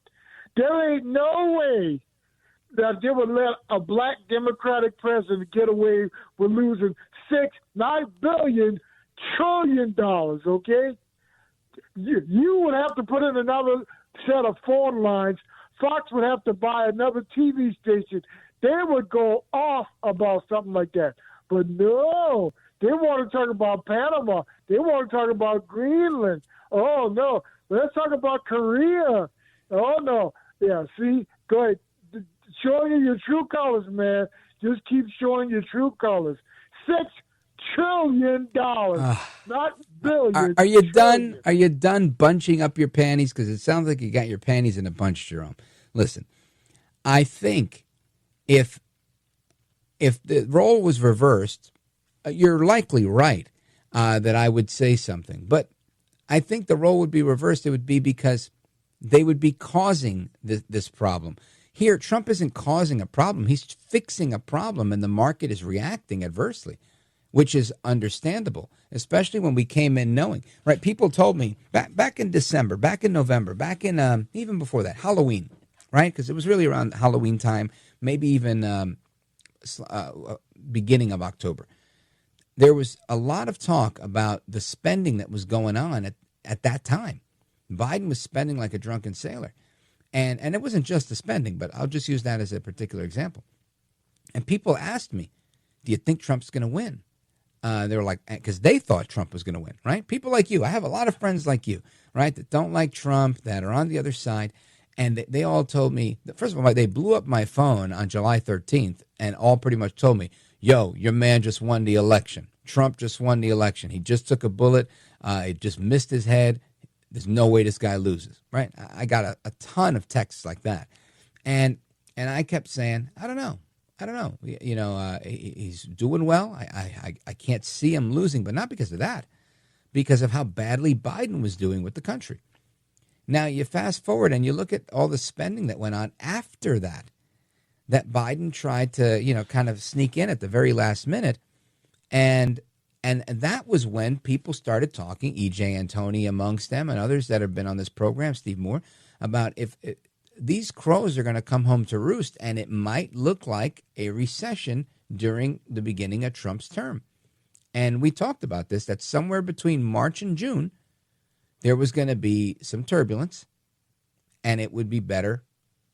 There ain't no way that they would let a black Democratic president get away with losing $9 trillion, okay? You would have to put in another set of phone lines. Fox would have to buy another TV station. They would go off about something like that. But no, they want to talk about Panama. They want to talk about Greenland. Oh, no. Let's talk about Korea. Oh, no. Yeah, see? Go ahead. Showing you your true colors, man. Just keep showing your true colors. $6 trillion, not billions. Are you done? Are you done bunching up your panties? Because it sounds like you got your panties in a bunch, Jerome. Listen, I think if the role was reversed, you're likely right that I would say something. But I think the role would be reversed. It would be because they would be causing this problem. Here, Trump isn't causing a problem. He's fixing a problem, and the market is reacting adversely, which is understandable, especially when we came in knowing. Right? People told me back in December, back in November, back in even before that, Halloween, right? Because it was really around Halloween time, maybe even beginning of October. There was a lot of talk about the spending that was going on at that time. Biden was spending like a drunken sailor. And it wasn't just the spending, but I'll just use that as a particular example. And people asked me, do you think Trump's going to win? They were like, because they thought Trump was going to win, right? People like you. I have a lot of friends like you, right, that don't like Trump, that are on the other side. And they all told me, first of all, they blew up my phone on July 13th and all pretty much told me, yo, your man just won the election. Trump just won the election. He just took a bullet. It just missed his head. There's no way this guy loses, right? I got a ton of texts like that. And I kept saying, I don't know. You know, he's doing well. I can't see him losing, but not because of that, because of how badly Biden was doing with the country. Now, you fast forward and you look at all the spending that went on after that Biden tried to, you know, kind of sneak in at the very last minute. And that was when people started talking, E.J. Antoni amongst them and others that have been on this program, Steve Moore, about if these crows are going to come home to roost, and it might look like a recession during the beginning of Trump's term. And we talked about this, that somewhere between March and June, there was going to be some turbulence, and it would be better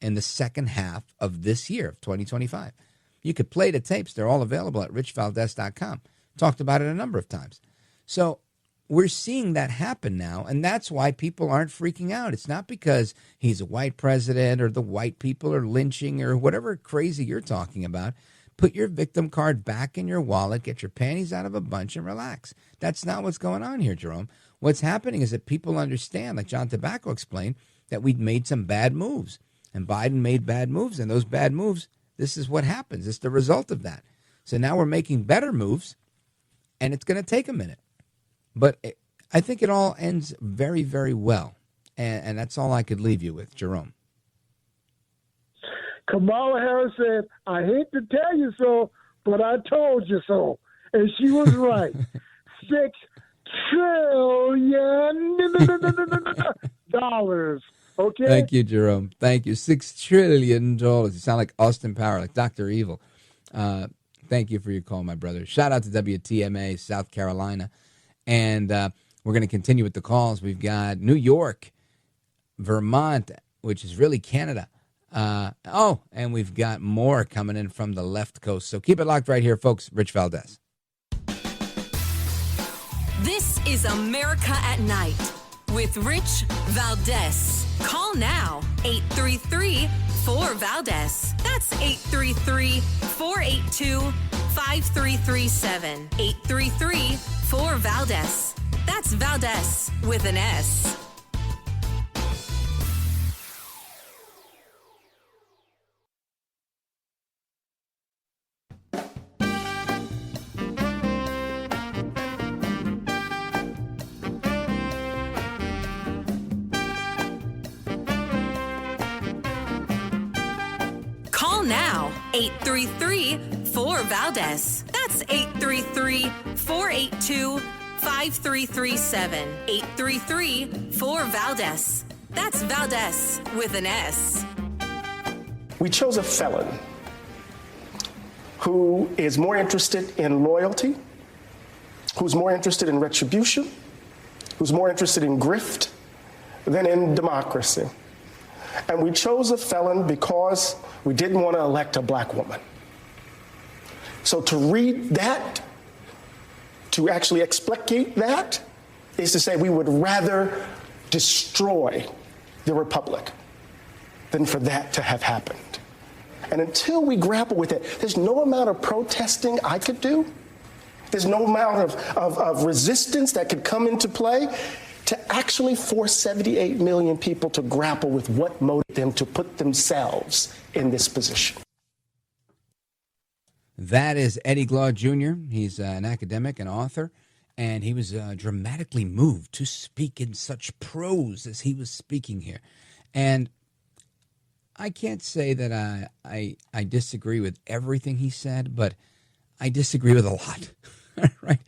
in the second half of this year, of 2025. You could play the tapes. They're all available at richvaldez.com. Talked about it a number of times. So we're seeing that happen now, and that's why people aren't freaking out. It's not because he's a white president or the white people are lynching or whatever crazy you're talking about, Put your victim card back in your wallet, get your panties out of a bunch, and relax. That's not what's going on here, Jerome. What's happening is that people understand, like John Tabacco explained, that we'd made some bad moves. And Biden made bad moves, and those bad moves, this is what happens. It's the result of that. So now we're making better moves, and it's going to take a minute. But I think it all ends very, very well. And that's all I could leave you with, Jerome. Kamala Harris said, I hate to tell you so, but I told you so. And she was right. $6 trillion. Okay? Thank you, Jerome. Thank you. $6 trillion. You sound like Austin Power, like Dr. Evil. Thank you for your call, my brother. Shout out to WTMA, South Carolina. And we're going to continue with the calls. We've got New York, Vermont, which is really Canada. And we've got more coming in from the left coast. So keep it locked right here, folks. Rich Valdez. This is America at Night with Rich Valdez. Call now, 833-4VALDEZ. That's 833-482-5337. 833-4VALDEZ. That's Valdez with an S. Now, 833-4VALDEZ. That's 833-482-5337. 833-4VALDEZ. That's Valdez with an S. We chose a felon who is more interested in loyalty, who's more interested in retribution, who's more interested in grift than in democracy. And we chose a felon because we didn't want to elect a black woman. So to read that, to actually explicate that, is to say we would rather destroy the republic than for that to have happened. And until we grapple with it, there's no amount of protesting I could do. There's no amount of resistance that could come into play to actually force 78 million people to grapple with what motivated them to put themselves in this position. That is Eddie Glaude Jr. He's an academic and author, and he was dramatically moved to speak in such prose as he was speaking here. And I can't say that I disagree with everything he said, but I disagree with a lot. Right?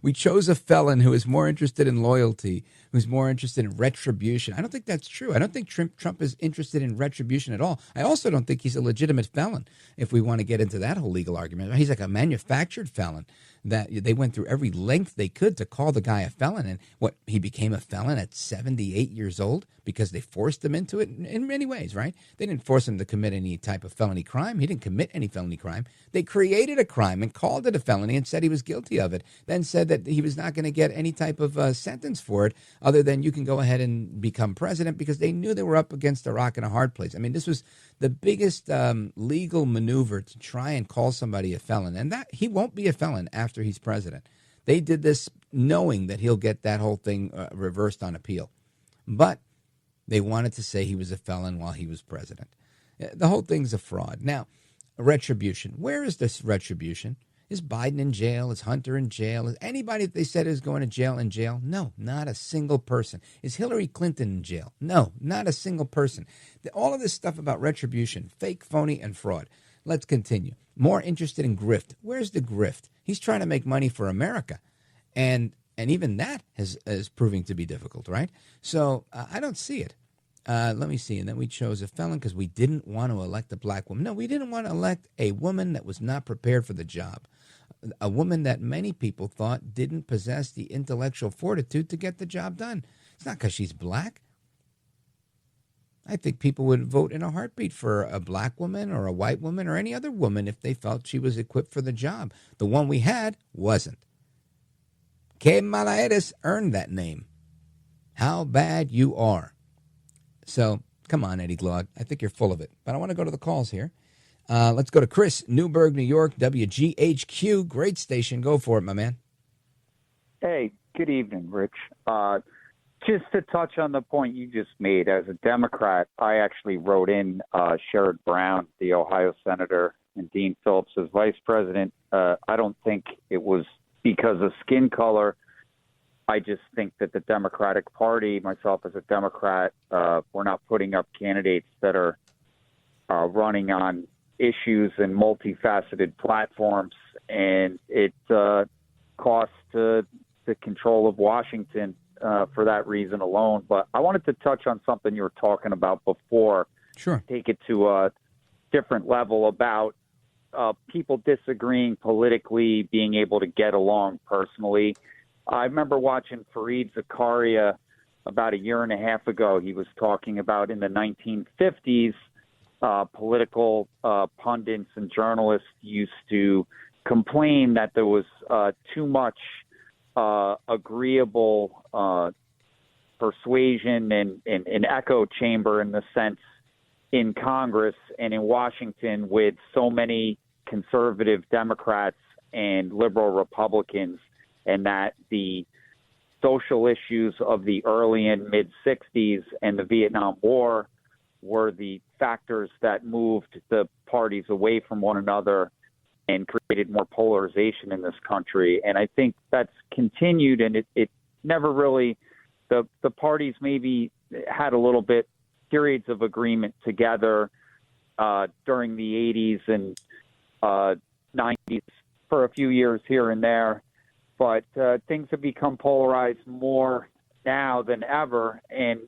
We chose a felon who is more interested in loyalty, who's more interested in retribution. I don't think that's true. I don't think Trump is interested in retribution at all. I also don't think he's a legitimate felon, if we want to get into that whole legal argument. He's like a manufactured felon that they went through every length they could to call the guy a felon. And he became a felon at 78 years old because they forced him into it in many ways, right? They didn't force him to commit any type of felony crime. He didn't commit any felony crime. They created a crime and called it a felony and said he was guilty of it, then said that he was not going to get any type of sentence for it other than you can go ahead and become president, because they knew they were up against a rock and a hard place. I mean, this was the biggest legal maneuver to try and call somebody a felon. And that he won't be a felon after he's president. They did this knowing that he'll get that whole thing reversed on appeal. But they wanted to say he was a felon while he was president. The whole thing's a fraud. Now, retribution. Where is this retribution? Is Biden in jail? Is Hunter in jail? Is anybody that they said is going to jail in jail? No, not a single person. Is Hillary Clinton in jail? No, not a single person. All of this stuff about retribution, fake, phony, and fraud. Let's continue. More interested in grift. Where's the grift? He's trying to make money for America. And even that is proving to be difficult, right? So I don't see it. Let me see. And then we chose a felon because we didn't want to elect a black woman. No, we didn't want to elect a woman that was not prepared for the job. A woman that many people thought didn't possess the intellectual fortitude to get the job done. It's not because she's black. I think people would vote in a heartbeat for a black woman or a white woman or any other woman if they felt she was equipped for the job. The one we had wasn't. Que mala eres earned that name. How bad you are. So, come on, Eddie Glaude. I think you're full of it. But I want to go to the calls here. Let's go to Chris, Newburgh, New York, WGHQ. Great station. Go for it, my man. Hey, good evening, Rich. Just to touch on the point you just made, as a Democrat, I actually wrote in Sherrod Brown, the Ohio senator, and Dean Phillips as vice president. I don't think it was because of skin color. I just think that the Democratic Party, myself as a Democrat, we're not putting up candidates that are running on issues and multifaceted platforms, and it costs the control of Washington for that reason alone. But I wanted to touch on something you were talking about before. Sure. Take it to a different level about people disagreeing politically, being able to get along personally. I remember watching Fareed Zakaria about a year and a half ago. He was talking about in the 1950s, political pundits and journalists used to complain that there was too much agreeable persuasion and an echo chamber in the sense in Congress and in Washington with so many conservative Democrats and liberal Republicans, and that the social issues of the early and mid 60s and the Vietnam War were the factors that moved the parties away from one another and created more polarization in this country. And I think that's continued, and it never really, the parties maybe had a little bit periods of agreement together during the 80s and 90s for a few years here and there. But things have become polarized more now than ever. And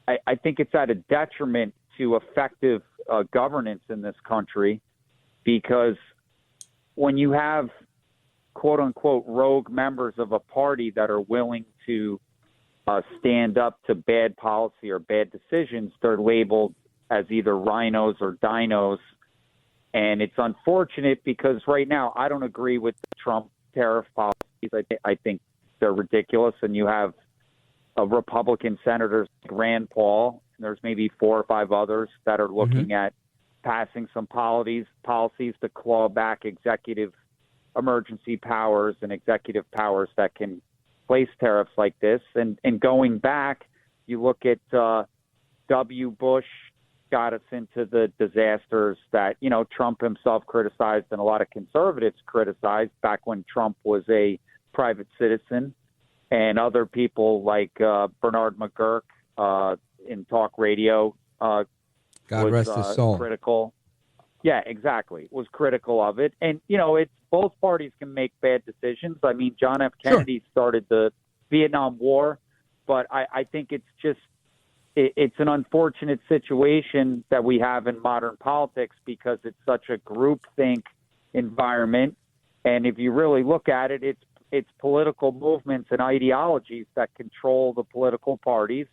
I think it's at a detriment to effective governance in this country, because when you have quote unquote rogue members of a party that are willing to stand up to bad policy or bad decisions, they're labeled as either rhinos or dinos. And it's unfortunate because right now I don't agree with the Trump tariff policies. I think they're ridiculous. And you have Republican senators like Rand Paul, and there's maybe 4 or 5 others that are looking at passing some policies to claw back executive emergency powers and executive powers that can place tariffs like this. And going back, you look at W. Bush got us into the disasters that, Trump himself criticized and a lot of conservatives criticized back when Trump was a private citizen, and other people like Bernard McGurk in talk radio God was rest his soul. Critical. Yeah, exactly. Was critical of it. And, it's both parties can make bad decisions. I mean, John F. Kennedy started the Vietnam War, but I think it's just, it's an unfortunate situation that we have in modern politics because it's such a groupthink environment. And if you really look at it, it's political movements and ideologies that control the political parties.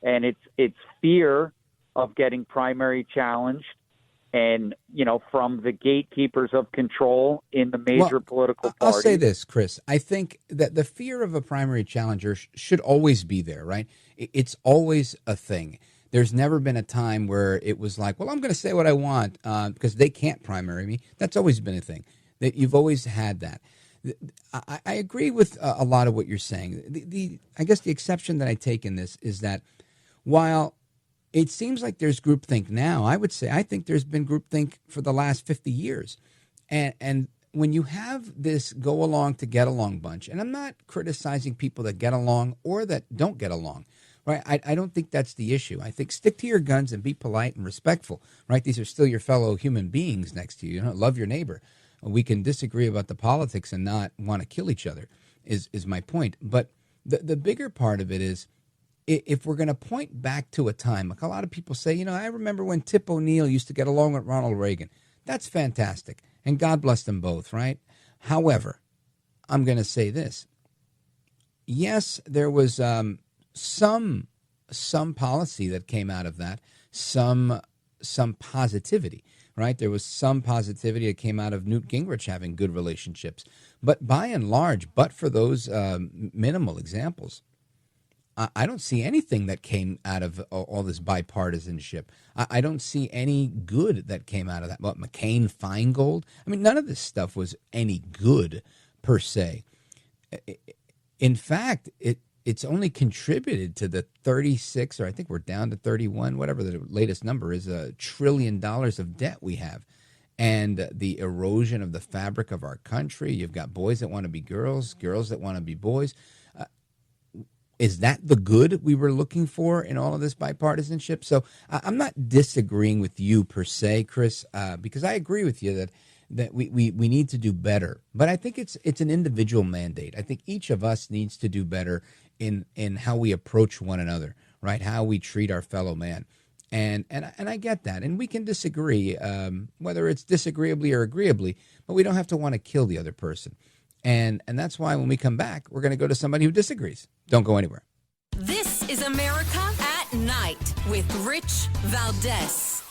And it's fear of getting primary challenged and, from the gatekeepers of control in the major political parties. I'll say this, Chris. I think that the fear of a primary challenger should always be there, right? It's always a thing. There's never been a time where it was like, well, I'm going to say what I want because they can't primary me. That's always been a thing. That you've always had that. I agree with a lot of what you're saying. I guess the exception that I take in this is that while it seems like there's groupthink now, I would say I think there's been groupthink for the last 50 years. And when you have this go along to get along bunch, and I'm not criticizing people that get along or that don't get along, right? I don't think that's the issue. I think stick to your guns and be polite and respectful, right? These are still your fellow human beings next to you. Love your neighbor. We can disagree about the politics and not want to kill each other is my point. But the bigger part of it is, if we're going to point back to a time, like a lot of people say, I remember when Tip O'Neill used to get along with Ronald Reagan. That's fantastic. And God bless them both, right? However, I'm going to say this. Yes, there was some policy that came out of that, some positivity, right? There was some positivity that came out of Newt Gingrich having good relationships. But by and large, but for those minimal examples, I don't see anything that came out of all this bipartisanship. I don't see any good that came out of that. What, McCain-Feingold? I mean, none of this stuff was any good per se. In fact, it's only contributed to the 36, or I think we're down to 31, whatever the latest number is, $1 trillion of debt we have. And the erosion of the fabric of our country. You've got boys that want to be girls, girls that want to be boys. Is that the good we were looking for in all of this bipartisanship? So I'm not disagreeing with you per se, Chris, because I agree with you that we need to do better. But I think it's an individual mandate. I think each of us needs to do better in how we approach one another, right? How we treat our fellow man. And I get that. And we can disagree, whether it's disagreeably or agreeably, but we don't have to want to kill the other person. And that's why when we come back, we're going to go to somebody who disagrees. Don't go anywhere. This is America at Night with Rich Valdez.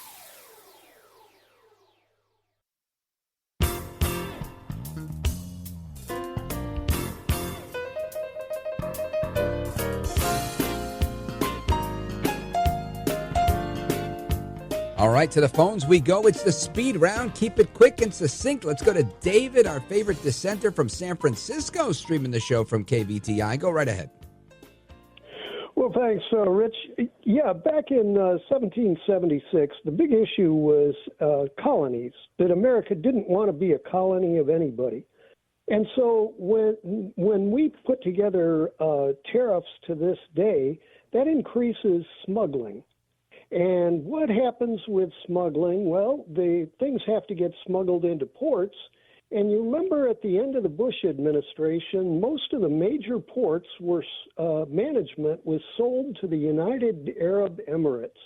All right, to the phones we go. It's the speed round. Keep it quick and succinct. Let's go to David, our favorite dissenter from San Francisco, streaming the show from KVTI. Go right ahead. Well, thanks, Rich. Yeah, back in 1776, the big issue was colonies, that America didn't want to be a colony of anybody. And so when we put together tariffs to this day, that increases smuggling. And what happens with smuggling? Well, the things have to get smuggled into ports. And you remember at the end of the Bush administration, most of the major ports were management was sold to the United Arab Emirates.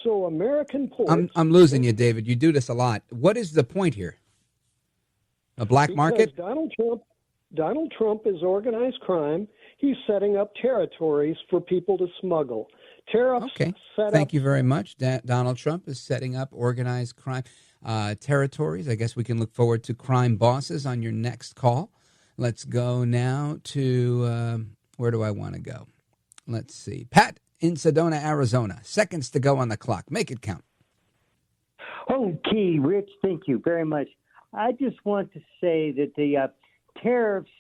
So American ports. I'm losing you, David. You do this a lot. What is the point here? A black market? Donald Trump is organized crime. He's setting up territories for people to smuggle. Tariffs. Okay. Thank you very much. Donald Trump is setting up organized crime territories. I guess we can look forward to crime bosses on your next call. Let's go now to where do I want to go? Let's see. Pat in Sedona, Arizona. Seconds to go on the clock. Make it count. Okay, Rich, thank you very much. I just want to say that the tariffs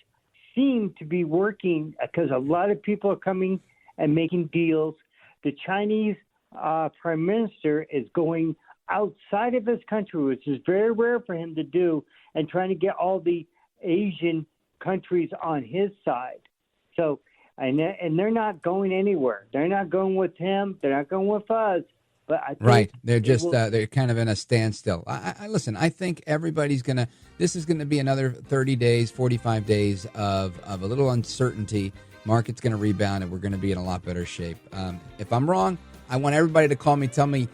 seem to be working because a lot of people are coming and making deals. The Chinese prime minister is going outside of his country, which is very rare for him to do, and trying to get all the Asian countries on his side. So, and they're not going anywhere. They're not going with him. They're not going with us. But I think right, they're just they're kind of in a standstill. I listen. I think everybody's gonna. This is gonna be another 30 days, 45 days of a little uncertainty. Market's going to rebound, and we're going to be in a lot better shape. If I'm wrong, I want everybody to call me, tell me,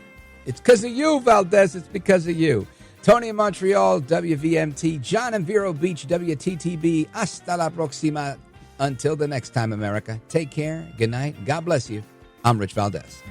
it's because of you, Valdez. It's because of you. Tony in Montreal, WVMT. John in Vero Beach, WTTB. Hasta la próxima. Until the next time, America. Take care. Good night. God bless you. I'm Rich Valdez.